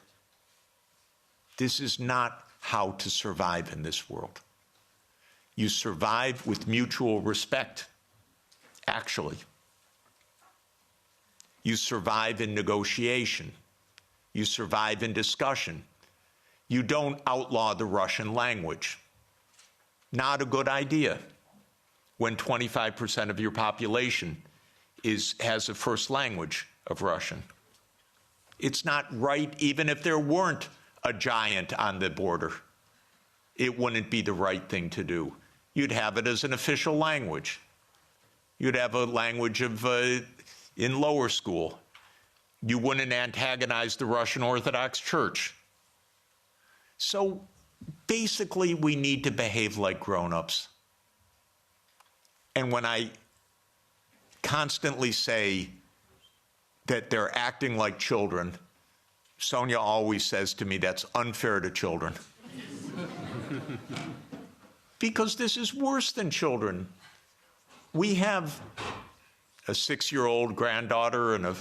This is not how to survive in this world. You survive with mutual respect, actually. You survive in negotiation. You survive in discussion. You don't outlaw the Russian language. Not a good idea when 25% of your population has a first language of Russian. It's not right, even if there weren't a giant on the border. It wouldn't be the right thing to do. You'd have it as an official language. You'd have a language of in lower school. You wouldn't antagonize the Russian Orthodox Church. So basically, we need to behave like grown-ups. And when I constantly say that they're acting like children, Sonia always says to me, that's unfair to children. Because this is worse than children. We have a 6-year-old granddaughter and a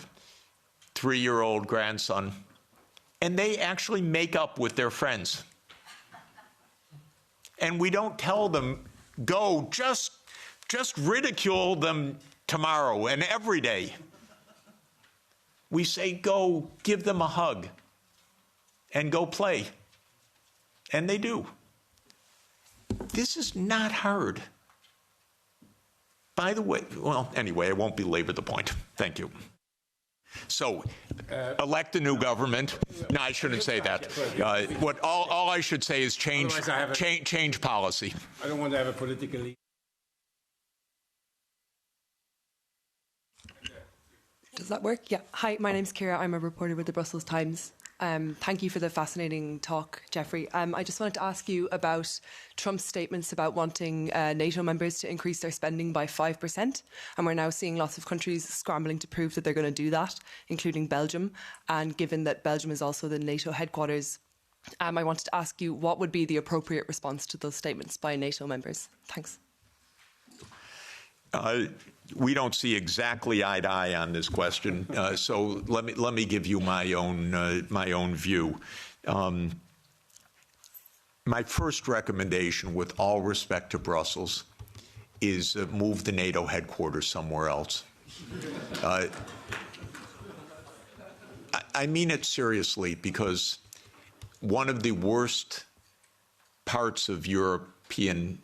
3-year-old grandson, and they actually make up with their friends. And we don't tell them, go, just ridicule them tomorrow and every day. We say, go, give them a hug, and go play. And they do. This is not hard. By the way, well, anyway, I won't belabor the point. Thank you. So, elect a new government. No, I shouldn't say that. All I should say is change policy. I don't want to have a politically. Does that work? Yeah. Hi, my name's Ciara. I'm a reporter with the Brussels Times. Thank you for the fascinating talk, Jeffrey. I just wanted to ask you about Trump's statements about wanting NATO members to increase their spending by 5%. And we're now seeing lots of countries scrambling to prove that they're going to do that, including Belgium. And given that Belgium is also the NATO headquarters, I wanted to ask you what would be the appropriate response to those statements by NATO members? Thanks. We don't see exactly eye to eye on this question, so let me give you my own view. My first recommendation, with all respect to Brussels, is move the NATO headquarters somewhere else. I mean it seriously, because one of the worst parts of European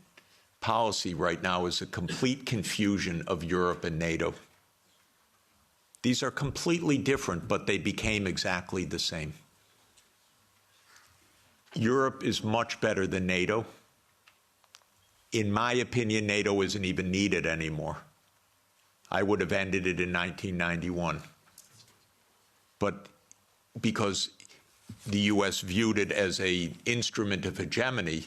policy right now is a complete confusion of Europe and NATO. These are completely different, but they became exactly the same. Europe is much better than NATO. In my opinion, NATO isn't even needed anymore. I would have ended it in 1991. But because the U.S. viewed it as an instrument of hegemony,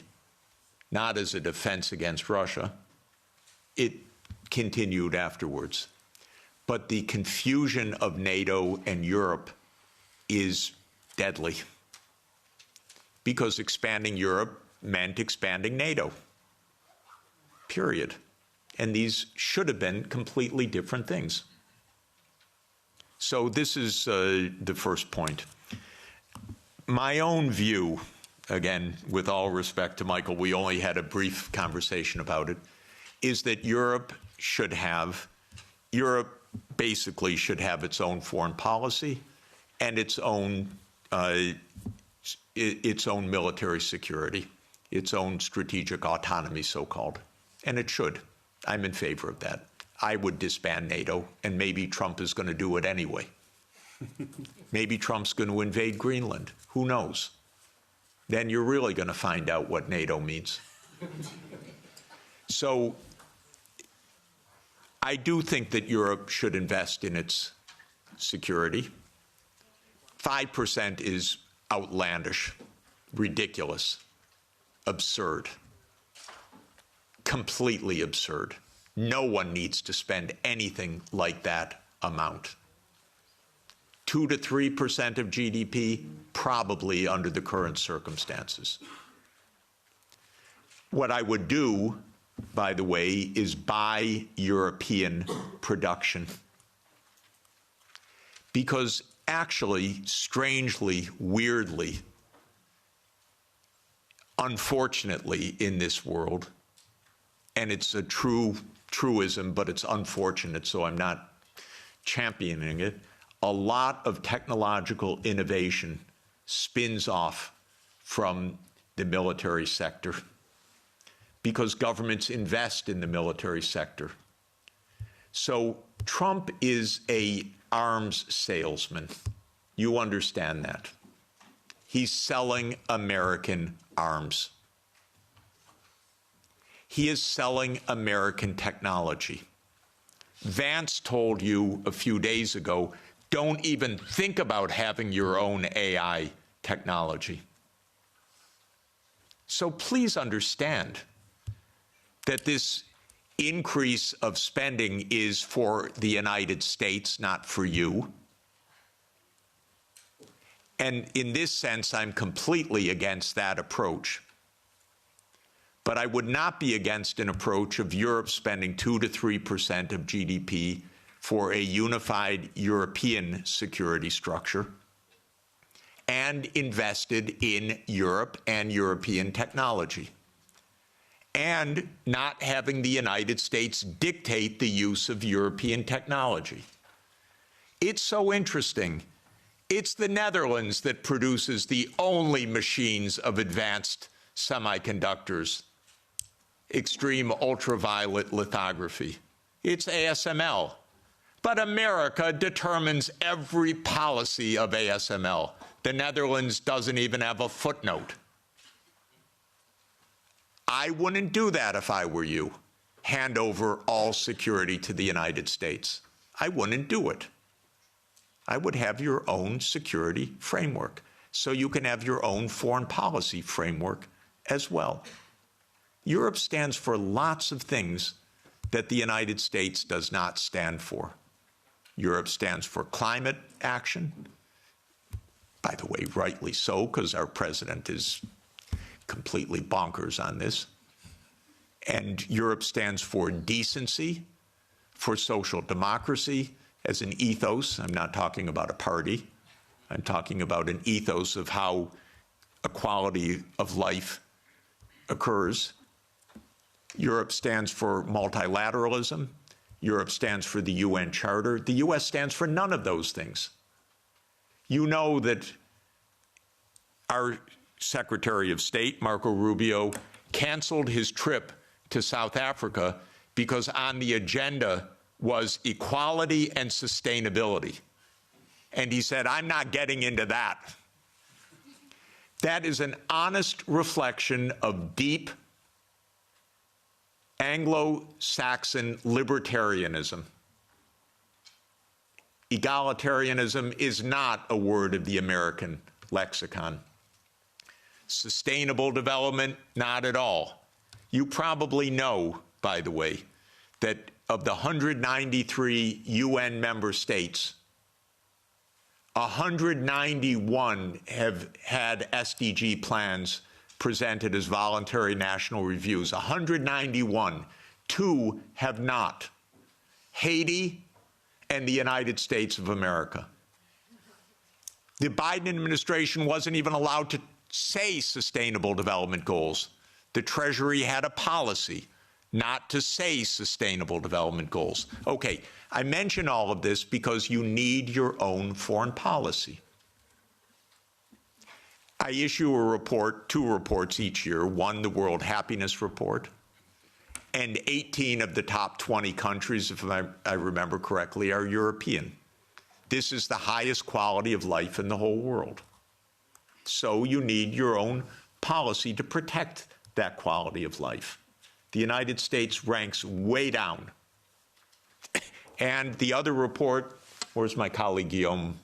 not as a defense against Russia. It continued afterwards. But the confusion of NATO and Europe is deadly, because expanding Europe meant expanding NATO, period. And these should have been completely different things. So this is the first point. My own view, again, with all respect to Michael, we only had a brief conversation about it, is that Europe basically should have its own foreign policy and its own military security, its own strategic autonomy, so-called. And it should. I'm in favor of that. I would disband NATO, and maybe Trump is going to do it anyway. Maybe Trump's going to invade Greenland. Who knows? Then you're really going to find out what NATO means. So I do think that Europe should invest in its security. 5% is outlandish, ridiculous, absurd, completely absurd. No one needs to spend anything like that amount. 2 to 3% of GDP, probably under the current circumstances. What I would do, by the way, is buy European production. Because actually, strangely, weirdly, unfortunately in this world, and it's a truism, but it's unfortunate, so I'm not championing it, a lot of technological innovation spins off from the military sector because governments invest in the military sector. So Trump is an arms salesman. You understand that. He's selling American arms. He is selling American technology. Vance told you a few days ago, don't even think about having your own AI technology. So please understand that this increase of spending is for the United States, not for you. And in this sense, I'm completely against that approach. But I would not be against an approach of Europe spending 2 to 3% of GDP for a unified European security structure and invested in Europe and European technology, and not having the United States dictate the use of European technology. It's so interesting. It's the Netherlands that produces the only machines of advanced semiconductors, extreme ultraviolet lithography. It's ASML. But America determines every policy of ASML. The Netherlands doesn't even have a footnote. I wouldn't do that if I were you. Hand over all security to the United States. I wouldn't do it. I would have your own security framework, so you can have your own foreign policy framework as well. Europe stands for lots of things that the United States does not stand for. Europe stands for climate action. By the way, rightly so, because our president is completely bonkers on this. And Europe stands for decency, for social democracy as an ethos. I'm not talking about a party. I'm talking about an ethos of how equality of life occurs. Europe stands for multilateralism. Europe stands for the UN Charter. The US stands for none of those things. You know that our Secretary of State, Marco Rubio, canceled his trip to South Africa because on the agenda was equality and sustainability. And he said, I'm not getting into that. That is an honest reflection of deep Anglo-Saxon libertarianism. Egalitarianism is not a word of the American lexicon. Sustainable development, not at all. You probably know, by the way, that of the 193 UN member states, 191 have had SDG plans presented as voluntary national reviews. 191. 2 have not. Haiti and the United States of America. The Biden administration wasn't even allowed to say sustainable development goals. The Treasury had a policy not to say sustainable development goals. Okay, I mention all of this because you need your own foreign policy. I issue a report, 2 reports each year, one, the World Happiness Report, and 18 of the top 20 countries, if I remember correctly, are European. This is the highest quality of life in the whole world. So you need your own policy to protect that quality of life. The United States ranks way down. And the other report, where's my colleague Guillaume?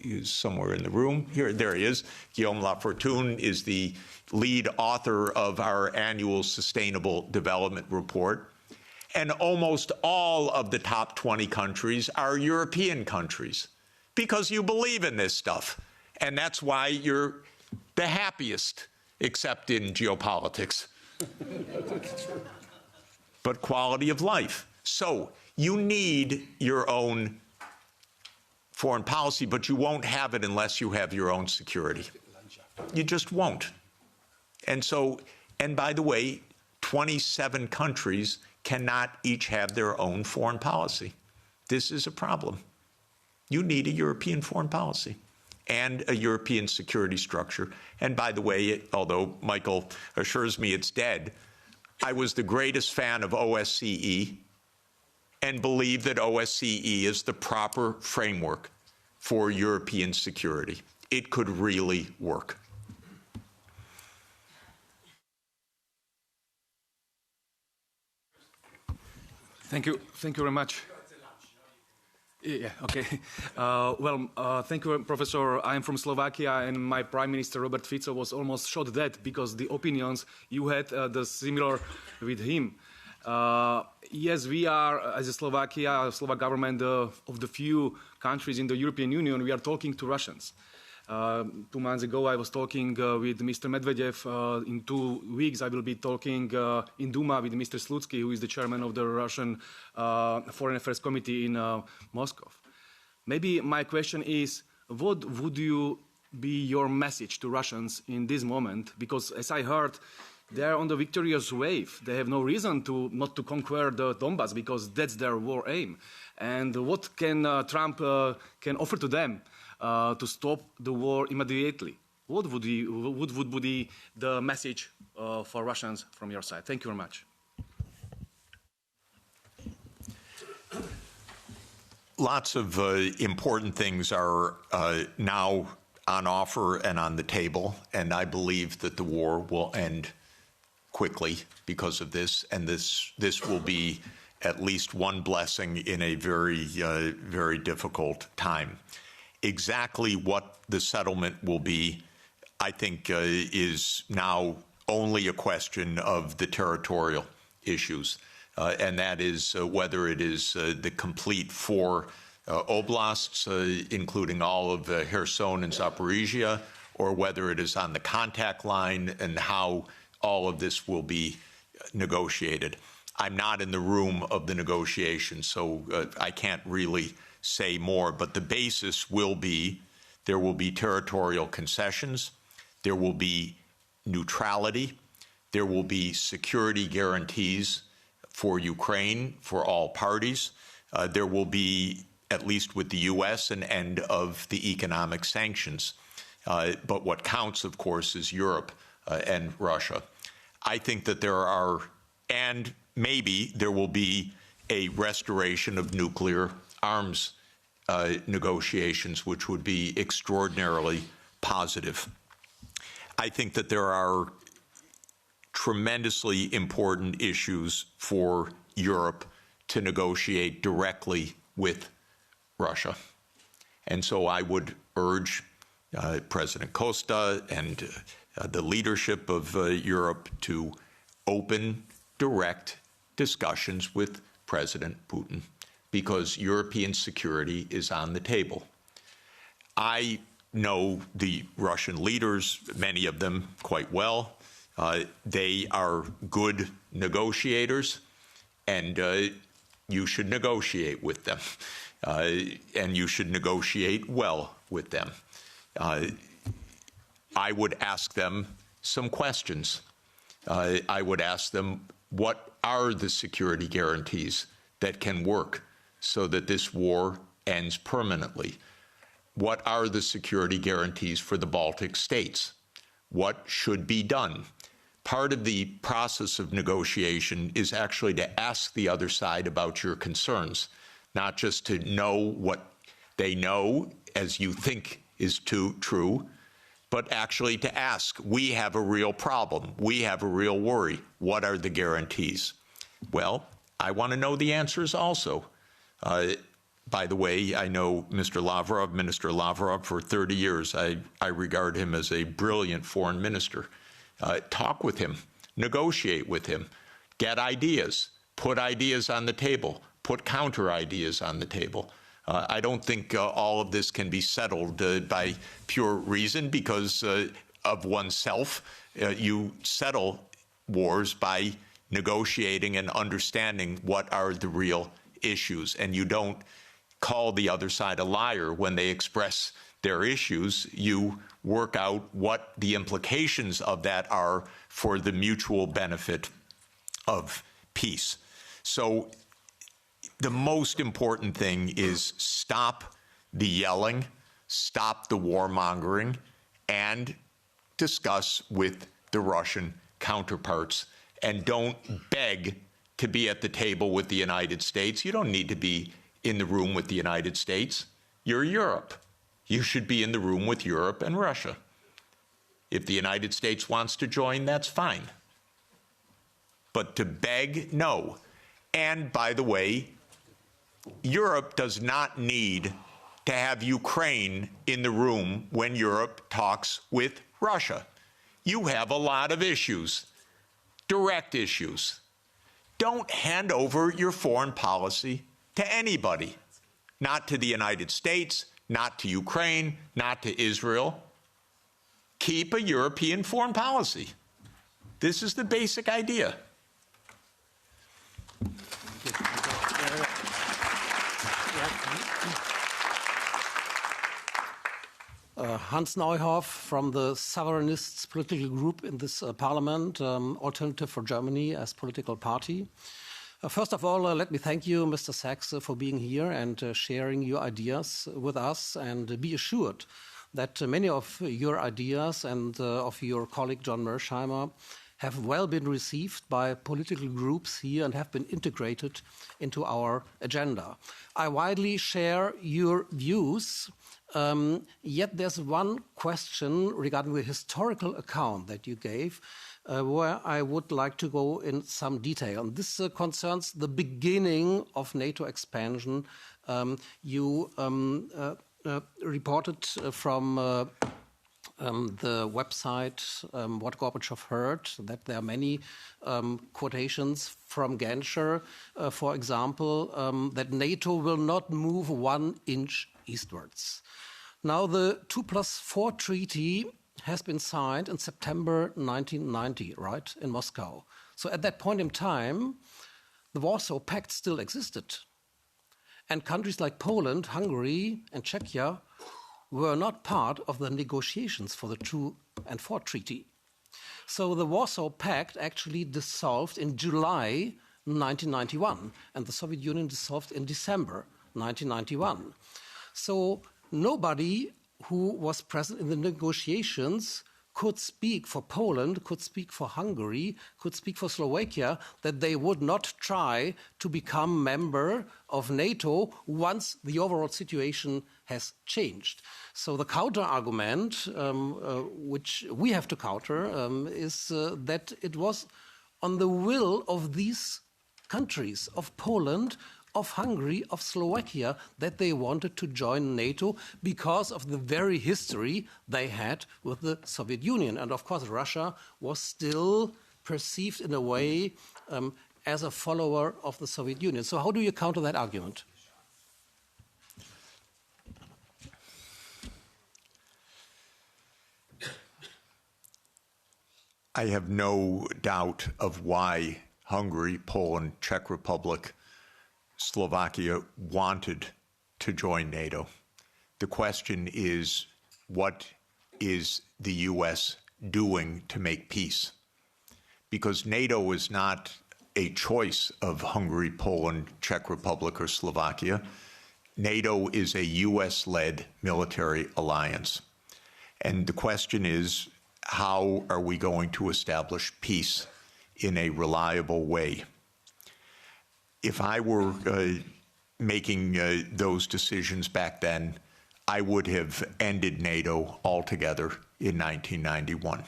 He's somewhere in the room. Here, there he is. Guillaume Lafortune is the lead author of our annual Sustainable Development Report. And almost all of the top 20 countries are European countries because you believe in this stuff. And that's why you're the happiest, except in geopolitics. But quality of life. So you need your own foreign policy, but you won't have it unless you have your own security. You just won't. And so, and by the way, 27 countries cannot each have their own foreign policy. This is a problem. You need a European foreign policy and a European security structure. And by the way, although Michael assures me it's dead, I was the greatest fan of OSCE and believe that OSCE is the proper framework for European security. It could really work. Thank you very much. Yeah, okay. Thank you, Professor. I'm from Slovakia, and my Prime Minister, Robert Fico, was almost shot dead because the opinions you had the similar with him. Yes, we are, as a Slovakia, Slovak government, of the few countries in the European Union, we are talking to Russians. 2 months ago, I was talking with Mr. Medvedev. In 2 weeks, I will be talking in Duma with Mr. Slutsky, who is the chairman of the Russian Foreign Affairs Committee in Moscow. Maybe my question is, what would be your message to Russians in this moment? Because as I heard, they are on the victorious wave. They have no reason not to conquer the Donbass because that's their war aim. And what can Trump can offer to them to stop the war immediately? What would be the message for Russians from your side? Thank you very much. Lots of important things are now on offer and on the table, and I believe that the war will end quickly because of this, and this will be at least one blessing in a very, very difficult time. Exactly what the settlement will be, I think, is now only a question of the territorial issues, and that is whether it is the complete 4 oblasts, including all of Kherson and Zaporizhia, or whether it is on the contact line and how all of this will be negotiated. I'm not in the room of the negotiations, so I can't really say more, but the basis will be there will be territorial concessions, there will be neutrality, there will be security guarantees for Ukraine, for all parties. There will be, at least with the U.S., an end of the economic sanctions. But what counts, of course, is Europe and Russia. I think that there are, and maybe there will be a restoration of nuclear arms negotiations, which would be extraordinarily positive. I think that there are tremendously important issues for Europe to negotiate directly with Russia. And so I would urge President Costa and the leadership of Europe to open, direct discussions with President Putin because European security is on the table. I know the Russian leaders, many of them quite well. They are good negotiators, and you should negotiate with them, and you should negotiate well with them. I would ask them some questions. I would ask them, what are the security guarantees that can work so that this war ends permanently? What are the security guarantees for the Baltic states? What should be done? Part of the process of negotiation is actually to ask the other side about your concerns, not just to know what they know as you think is true, but actually to ask, we have a real problem, we have a real worry, what are the guarantees? Well, I want to know the answers also. By the way, I know Minister Lavrov, for 30 years. I regard him as a brilliant foreign minister. Talk with him, negotiate with him, get ideas, put ideas on the table, put counter ideas on the table. I don't think all of this can be settled by pure reason because of oneself. You settle wars by negotiating and understanding what are the real issues, and you don't call the other side a liar when they express their issues. You work out what the implications of that are for the mutual benefit of peace. So the most important thing is stop the yelling, stop the warmongering, and discuss with the Russian counterparts. And don't beg to be at the table with the United States. You don't need to be in the room with the United States. You're Europe. You should be in the room with Europe and Russia. If the United States wants to join, that's fine. But to beg, no. And by the way, Europe does not need to have Ukraine in the room when Europe talks with Russia. You have a lot of issues, direct issues. Don't hand over your foreign policy to anybody, not to the United States, not to Ukraine, not to Israel. Keep a European foreign policy. This is the basic idea. Hans Neuhoff from the Sovereignists political group in this parliament, Alternative for Germany as political party. First of all, let me thank you, Mr. Sachs, for being here and sharing your ideas with us, and be assured that many of your ideas and of your colleague John Mersheimer have well been received by political groups here and have been integrated into our agenda. I widely share your views, yet there's one question regarding the historical account that you gave where I would like to go in some detail. And this concerns the beginning of NATO expansion. You reported from the website What Gorbachev Heard that there are many quotations from Genscher, for example, that NATO will not move 1 inch eastwards. Now, the 2+4 treaty has been signed in September 1990, right, in Moscow. So at that point in time, the Warsaw Pact still existed. And countries like Poland, Hungary, and Czechia were not part of the negotiations for the 2 and 4 treaty. So the Warsaw Pact actually dissolved in July 1991, and the Soviet Union dissolved in December 1991. So nobody who was present in the negotiations could speak for Poland, could speak for Hungary, could speak for Slovakia, that they would not try to become member of NATO once the overall situation has changed. So the counter-argument, which we have to counter, is that it was on the will of these countries, of Poland, of Hungary, of Slovakia, that they wanted to join NATO because of the very history they had with the Soviet Union. And of course, Russia was still perceived in a way as a follower of the Soviet Union. So how do you counter that argument? I have no doubt of why Hungary, Poland, Czech Republic, Slovakia wanted to join NATO. The question is, what is the U.S. doing to make peace? Because NATO is not a choice of Hungary, Poland, Czech Republic, or Slovakia. NATO is a U.S.-led military alliance. And the question is, how are we going to establish peace in a reliable way? If I were making those decisions back then, I would have ended NATO altogether in 1991.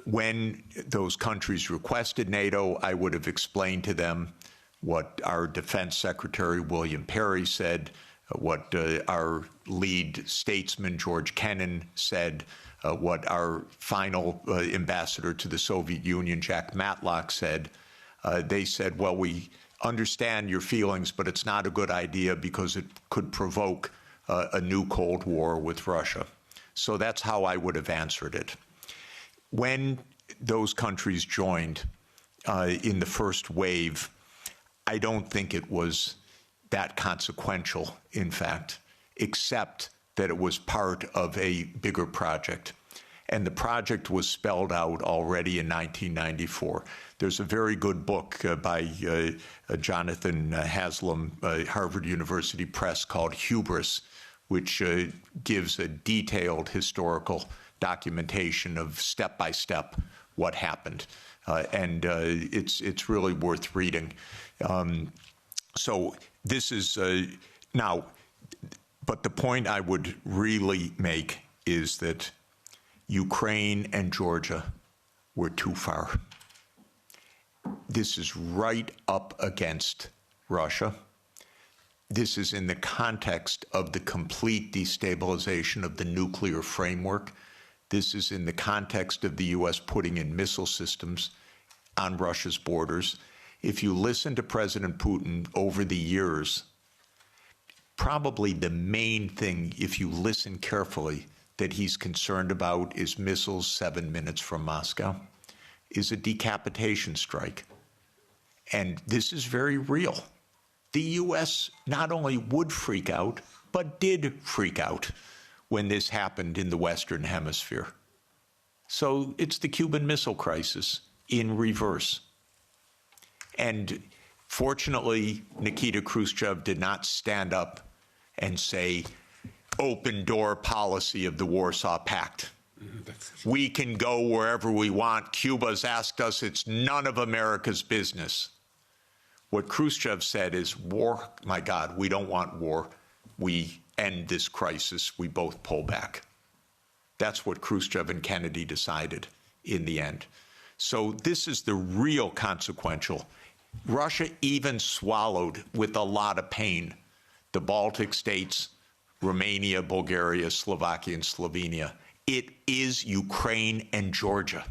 When those countries requested NATO, I would have explained to them what our Defense Secretary William Perry said, what our lead statesman George Kennan said, what our final ambassador to the Soviet Union, Jack Matlock, said. They said, well, we understand your feelings, but it's not a good idea because it could provoke a new Cold War with Russia. So that's how I would have answered it. When those countries joined in the first wave, I don't think it was that consequential, in fact, except that it was part of a bigger project. And the project was spelled out already in 1994. There's a very good book by Jonathan Haslam, Harvard University Press, called Hubris, which gives a detailed historical documentation of step-by-step what happened. And it's really worth reading. So this is now, but the point I would really make is that Ukraine and Georgia were too far. This is right up against Russia. This is in the context of the complete destabilization of the nuclear framework. This is in the context of the U.S. putting in missile systems on Russia's borders. If you listen to President Putin over the years, probably the main thing, if you listen carefully, that he's concerned about is missiles 7 minutes from Moscow, is a decapitation strike. And this is very real. The U.S. not only would freak out, but did freak out when this happened in the Western Hemisphere. So it's the Cuban Missile Crisis in reverse. And fortunately, Nikita Khrushchev did not stand up and say, open door policy of the Warsaw Pact. We can go wherever we want. Cuba's asked us, it's none of America's business. What Khrushchev said is, war, my God, we don't want war. We end this crisis. We both pull back. That's what Khrushchev and Kennedy decided in the end. So this is the real consequential. Russia even swallowed, with a lot of pain, the Baltic states, Romania, Bulgaria, Slovakia, and Slovenia. It is Ukraine and Georgia.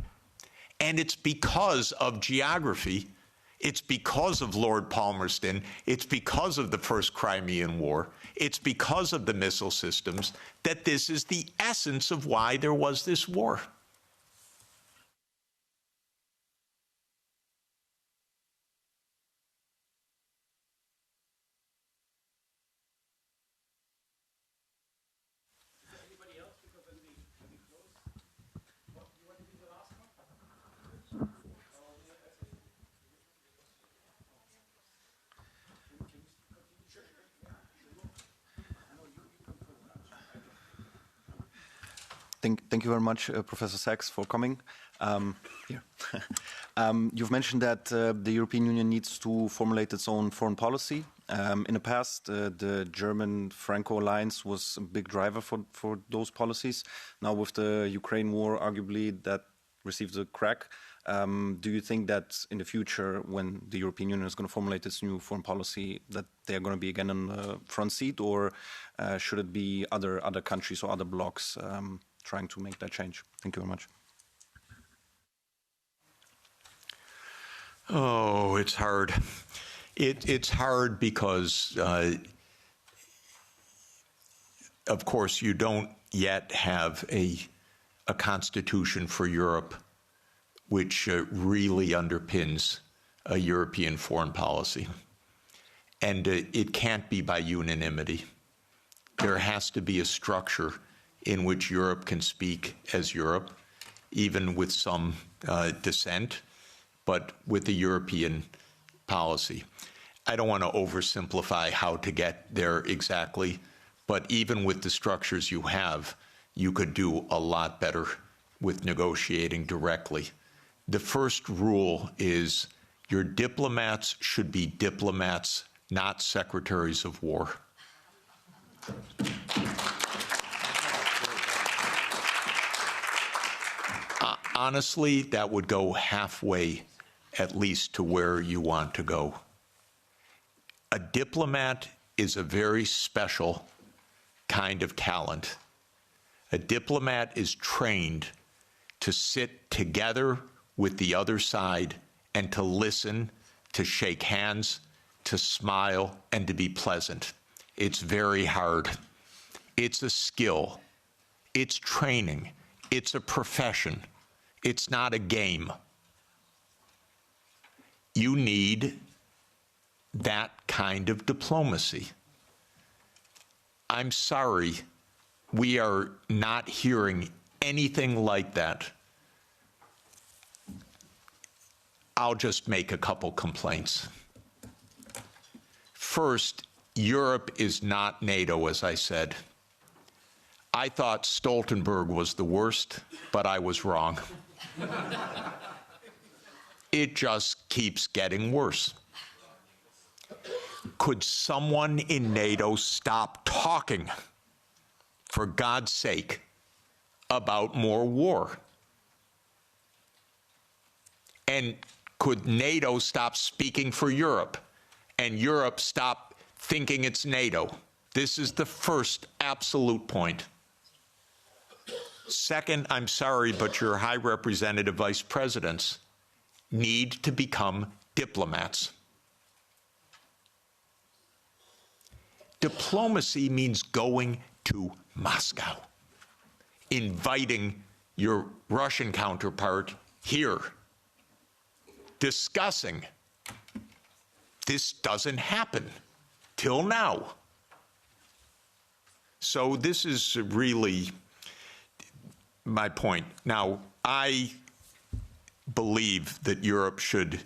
And it's because of geography. It's because of Lord Palmerston. It's because of the First Crimean War. It's because of the missile systems that this is the essence of why there was this war. Thank you very much, Professor Sachs, for coming. You've mentioned that the European Union needs to formulate its own foreign policy. In the past, the German-Franco alliance was a big driver for those policies. Now, with the Ukraine war, arguably that received a crack. Do you think that in the future, when the European Union is going to formulate its new foreign policy, that they're going to be again on the front seat, or should it be other countries or other blocs trying to make that change? Thank you very much. Oh, it's hard. It's hard because, of course, you don't yet have a constitution for Europe which really underpins a European foreign policy. And it can't be by unanimity. There has to be a structure in which Europe can speak as Europe, even with some dissent, but with a European policy. I don't want to oversimplify how to get there exactly, but even with the structures you have, you could do a lot better with negotiating directly. The first rule is your diplomats should be diplomats, not secretaries of war. Honestly, that would go halfway, at least, to where you want to go. A diplomat is a very special kind of talent. A diplomat is trained to sit together with the other side and to listen, to shake hands, to smile, and to be pleasant. It's very hard. It's a skill. It's training. It's a profession. It's not a game. You need that kind of diplomacy. I'm sorry, we are not hearing anything like that. I'll just make a couple complaints. First, Europe is not NATO, as I said. I thought Stoltenberg was the worst, but I was wrong. It just keeps getting worse. Could someone in NATO stop talking, for God's sake, about more war? And could NATO stop speaking for Europe, and Europe stop thinking it's NATO? This is the first absolute point. Second, I'm sorry, but your High Representative Vice Presidents need to become diplomats. Diplomacy means going to Moscow, inviting your Russian counterpart here, discussing. This doesn't happen till now. So this is really my point. Now, I believe that Europe should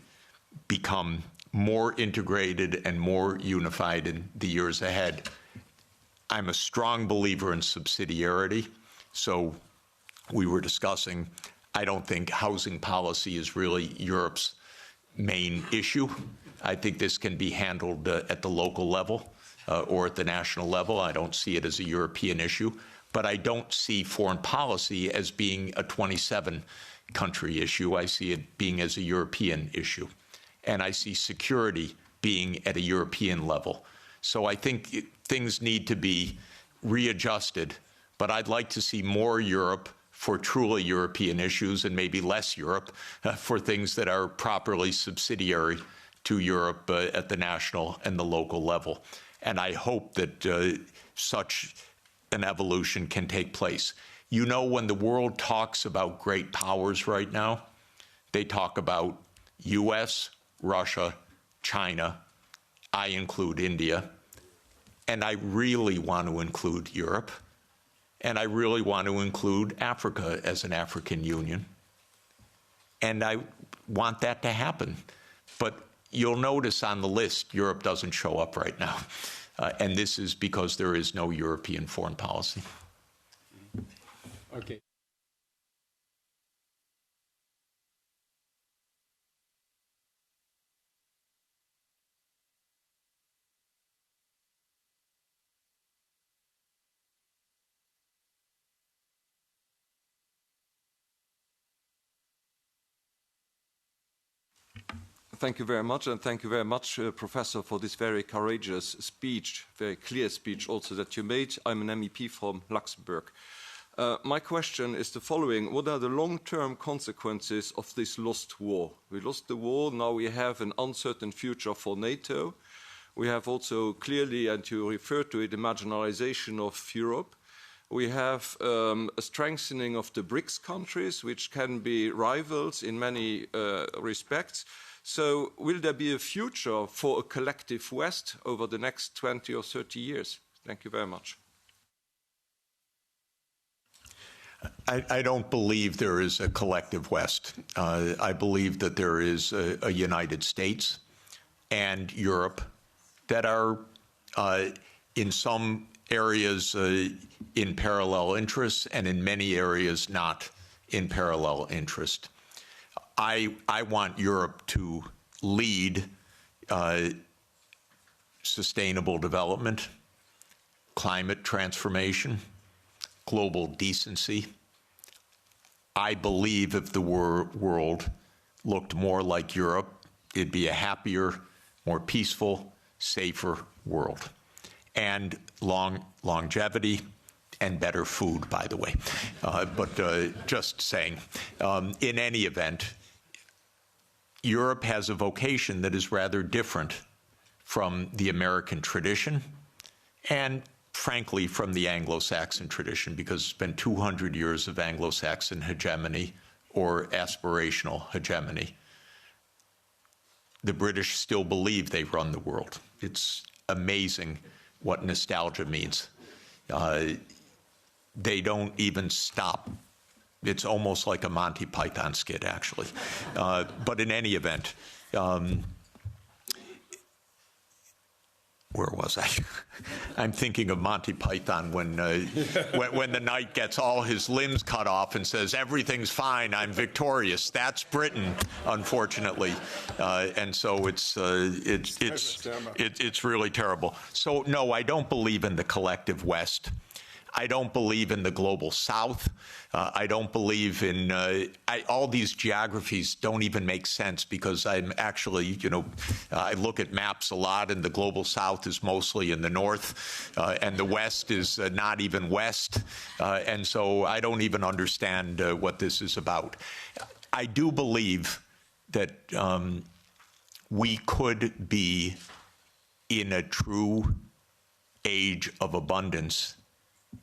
become more integrated and more unified in the years ahead. I'm a strong believer in subsidiarity. So we were discussing, I don't think housing policy is really Europe's main issue. I think this can be handled at the local level or at the national level. I don't see it as a European issue, but I don't see foreign policy as being a 27-country issue. I see it being as a European issue. And I see security being at a European level. So I think things need to be readjusted, but I'd like to see more Europe for truly European issues and maybe less Europe for things that are properly subsidiary to Europe at the national and the local level. And I hope that such an evolution can take place. You know, when the world talks about great powers right now, they talk about US, Russia, China, I include India, and I really want to include Europe, and I really want to include Africa as an African Union, and I want that to happen. But you'll notice on the list, Europe doesn't show up right now, and this is because there is no European foreign policy. Okay. Thank you very much, and thank you very much, Professor, for this very courageous speech, very clear speech also that you made. I'm an MEP from Luxembourg. My question is the following. What are the long-term consequences of this lost war? We lost the war, now we have an uncertain future for NATO. We have also clearly, and you refer to it, the marginalization of Europe. We have a strengthening of the BRICS countries, which can be rivals in many respects. So will there be a future for a collective West over the next 20 or 30 years? Thank you very much. I don't believe there is a collective West. I believe that there is a United States and Europe that are in some areas in parallel interests and in many areas not in parallel interest. I want Europe to lead sustainable development, climate transformation, global decency. I believe if the world looked more like Europe, it'd be a happier, more peaceful, safer world. And longevity and better food, by the way. But just saying, in any event, Europe has a vocation that is rather different from the American tradition and, frankly, from the Anglo-Saxon tradition, because it's been 200 years of Anglo-Saxon hegemony or aspirational hegemony. The British still believe they run the world. It's amazing what nostalgia means. They don't even stop. It's almost like a Monty Python skit, actually. But in any event, where was I? I'm thinking of Monty Python when the knight gets all his limbs cut off and says, "Everything's fine, I'm victorious." That's Britain, unfortunately, and so it's really terrible. So no, I don't believe in the collective West. I don't believe in the global South. I don't believe in all these geographies don't even make sense, because I'm actually, I look at maps a lot, and the global South is mostly in the north, and the West is not even west, and so I don't even understand what this is about. I do believe that we could be in a true age of abundance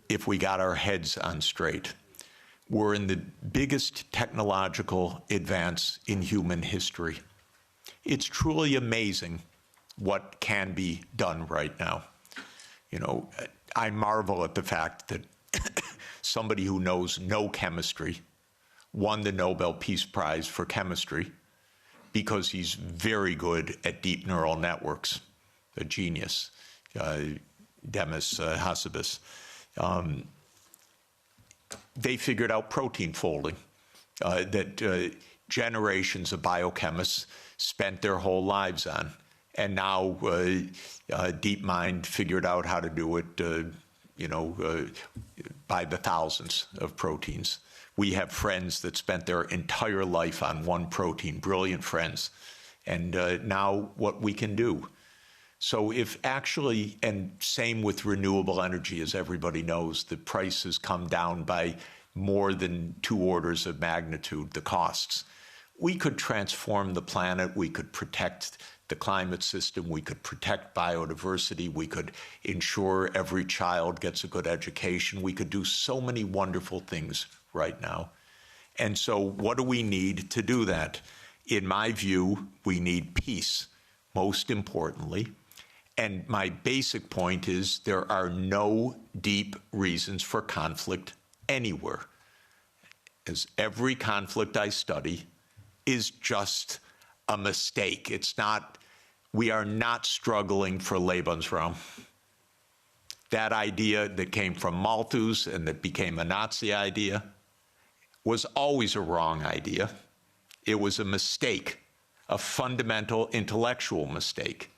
if we got our heads on straight. We're in the biggest technological advance in human history. It's truly amazing what can be done right now. I marvel at the fact that somebody who knows no chemistry won the Nobel Peace Prize for chemistry because he's very good at deep neural networks, a genius, Demis Hassabis. They figured out protein folding that generations of biochemists spent their whole lives on. And now DeepMind figured out how to do it, by the thousands of proteins. We have friends that spent their entire life on one protein, brilliant friends. And now what we can do. So if actually, and same with renewable energy, as everybody knows, the price has come down by more than 2 orders of magnitude, the costs. We could transform the planet, we could protect the climate system, we could protect biodiversity, we could ensure every child gets a good education, we could do so many wonderful things right now. And so what do we need to do that? In my view, we need peace, most importantly. And my basic point is there are no deep reasons for conflict anywhere. As every conflict I study is just a mistake. It's not, we are not struggling for Lebensraum. That idea that came from Malthus and that became a Nazi idea was always a wrong idea. It was a mistake, a fundamental intellectual mistake.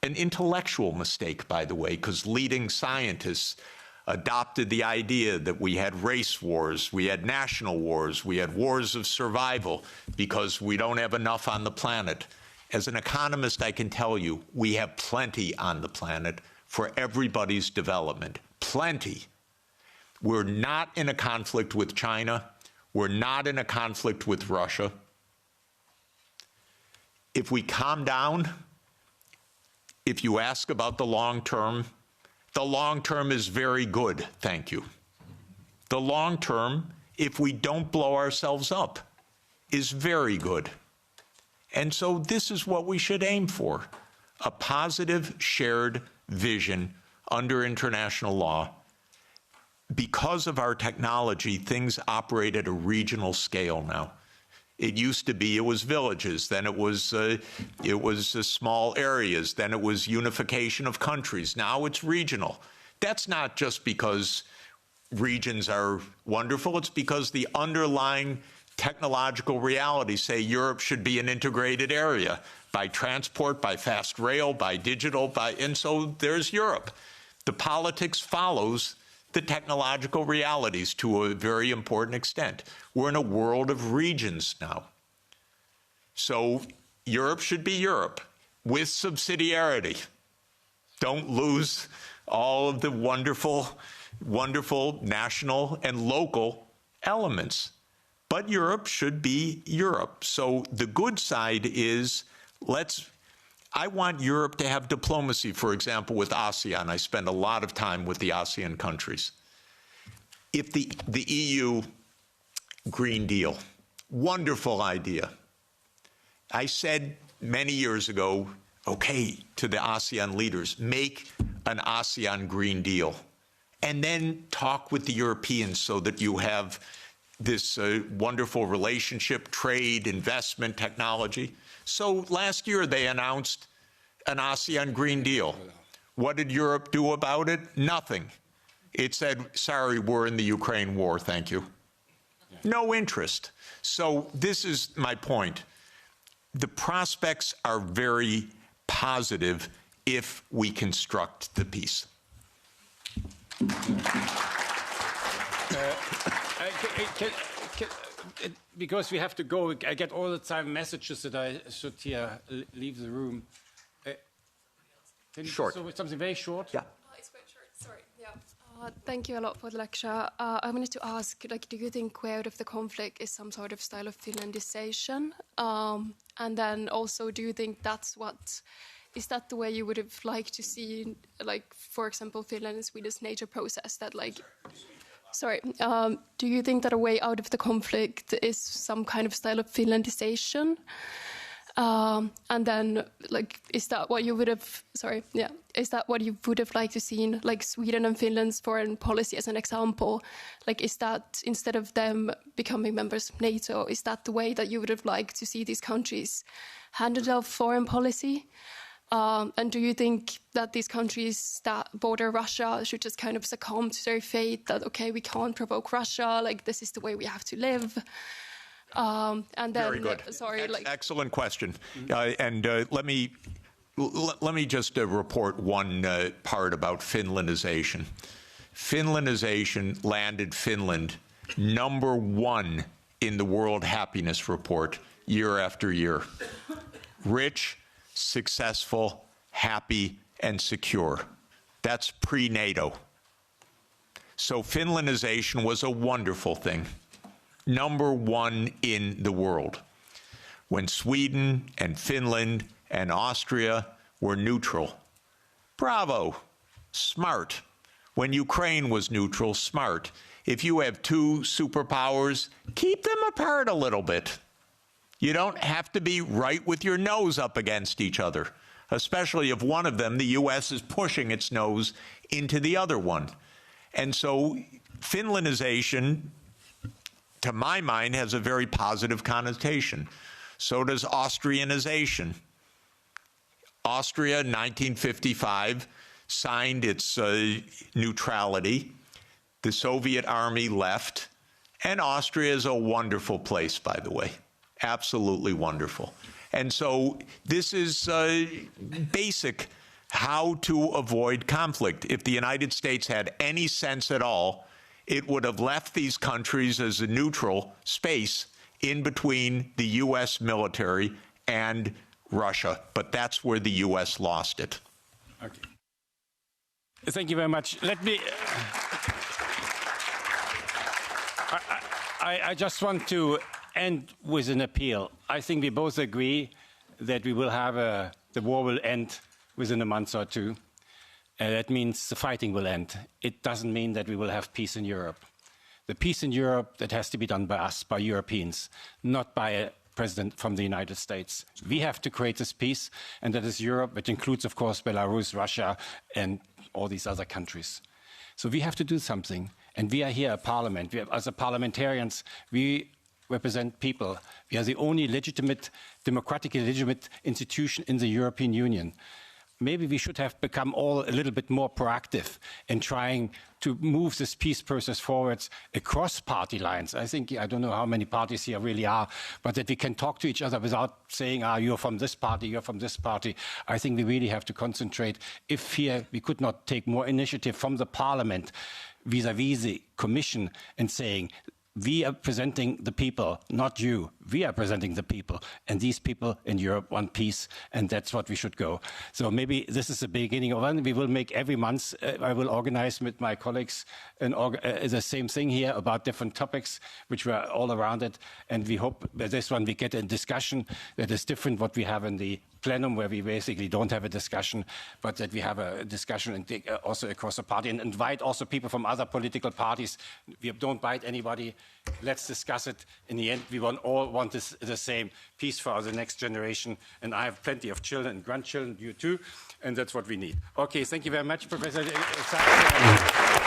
An intellectual mistake, by the way, because leading scientists adopted the idea that we had race wars, we had national wars, we had wars of survival because we don't have enough on the planet. As an economist, I can tell you, we have plenty on the planet for everybody's development. Plenty. We're not in a conflict with China. We're not in a conflict with Russia. If we calm down, if you ask about the long term is very good, thank you. The long term, if we don't blow ourselves up, is very good. And so this is what we should aim for, a positive shared vision under international law. Because of our technology, things operate at a regional scale now. It used to be it was villages, then it was small areas, then it was unification of countries. Now it's regional. That's not just because regions are wonderful, it's because the underlying technological realities say Europe should be an integrated area by transport, by fast rail, by digital, and so there's Europe. The politics follows the technological realities to a very important extent. We're in a world of regions now. So Europe should be Europe with subsidiarity. Don't lose all of the wonderful, wonderful national and local elements. But Europe should be Europe. So the good side is I want Europe to have diplomacy, for example, with ASEAN. I spend a lot of time with the ASEAN countries. If the EU Green Deal, wonderful idea. I said many years ago, okay, to the ASEAN leaders, make an ASEAN Green Deal, and then talk with the Europeans so that you have this wonderful relationship, trade, investment, technology. So last year they announced an ASEAN Green Deal. What did Europe do about it? Nothing. It said, sorry, we're in the Ukraine war, thank you. No interest. So this is my point. The prospects are very positive if we construct the peace. Because we have to go, I get all the time messages that I should leave the room. Short. So something very short? Yeah. It's quite short, sorry. Yeah. Thank you a lot for the lecture. I wanted to ask, do you think way out of the conflict is some sort of style of Finlandization? And then also, do you think is that the way you would have liked to see, for example, Finland and Sweden's NATO process that do you think that a way out of the conflict is some kind of style of Finlandization? And then, is that what you would have? Is that what you would have liked to see, Sweden and Finland's foreign policy as an example? Is that instead of them becoming members of NATO, is that the way that you would have liked to see these countries handle their foreign policy? And do you think that these countries that border Russia should just kind of succumb to their fate? That we can't provoke Russia. This is the way we have to live. And then, very good. Excellent question. And let me just report one part about Finlandization. Finlandization landed Finland #1 in the World Happiness Report year after year. Rich, successful, happy, and secure. That's pre-NATO. So Finlandization was a wonderful thing. #1 in the world. When Sweden and Finland and Austria were neutral, bravo, smart. When Ukraine was neutral, smart. If you have two superpowers, keep them apart a little bit. You don't have to be right with your nose up against each other, especially if one of them, the U.S., is pushing its nose into the other one. And so Finlandization, to my mind, has a very positive connotation. So does Austrianization. Austria, 1955, signed its neutrality. The Soviet army left, and Austria is a wonderful place, by the way. Absolutely wonderful. And so this is basic how to avoid conflict. If the United States had any sense at all, it would have left these countries as a neutral space in between the U.S. military and Russia. But that's where the U.S. lost it. Okay. Thank you very much. Let me... I just want to end with an appeal. I think we both agree that we will have the war will end within a month or two. That means the fighting will end. It doesn't mean that we will have peace in Europe. The peace in Europe, that has to be done by us, by Europeans, not by a president from the United States. We have to create this peace, and that is Europe, which includes, of course, Belarus, Russia, and all these other countries. So we have to do something. And we are here a parliament. As parliamentarians, we represent people. We are the only legitimate, democratically legitimate institution in the European Union. Maybe we should have become all a little bit more proactive in trying to move this peace process forwards across party lines. I think, I don't know how many parties here really are, but that we can talk to each other without saying, you're from this party, you're from this party. I think we really have to concentrate. If here we could not take more initiative from the parliament vis-à-vis the commission and saying, we are presenting the people, not you. We are presenting the people. And these people in Europe want peace, and that's what we should go. So maybe this is the beginning of one. We will make every month, I will organize with my colleagues the same thing here about different topics, which were all around it. And we hope that this one we get a discussion that is different what we have in the plenum, where we basically don't have a discussion, but that we have a discussion and also across the party, and invite also people from other political parties. We don't bite anybody. Let's discuss it. In the end, we all want the same peace for the next generation. And I have plenty of children and grandchildren, you too, and that's what we need. Okay, thank you very much, Professor Sachs.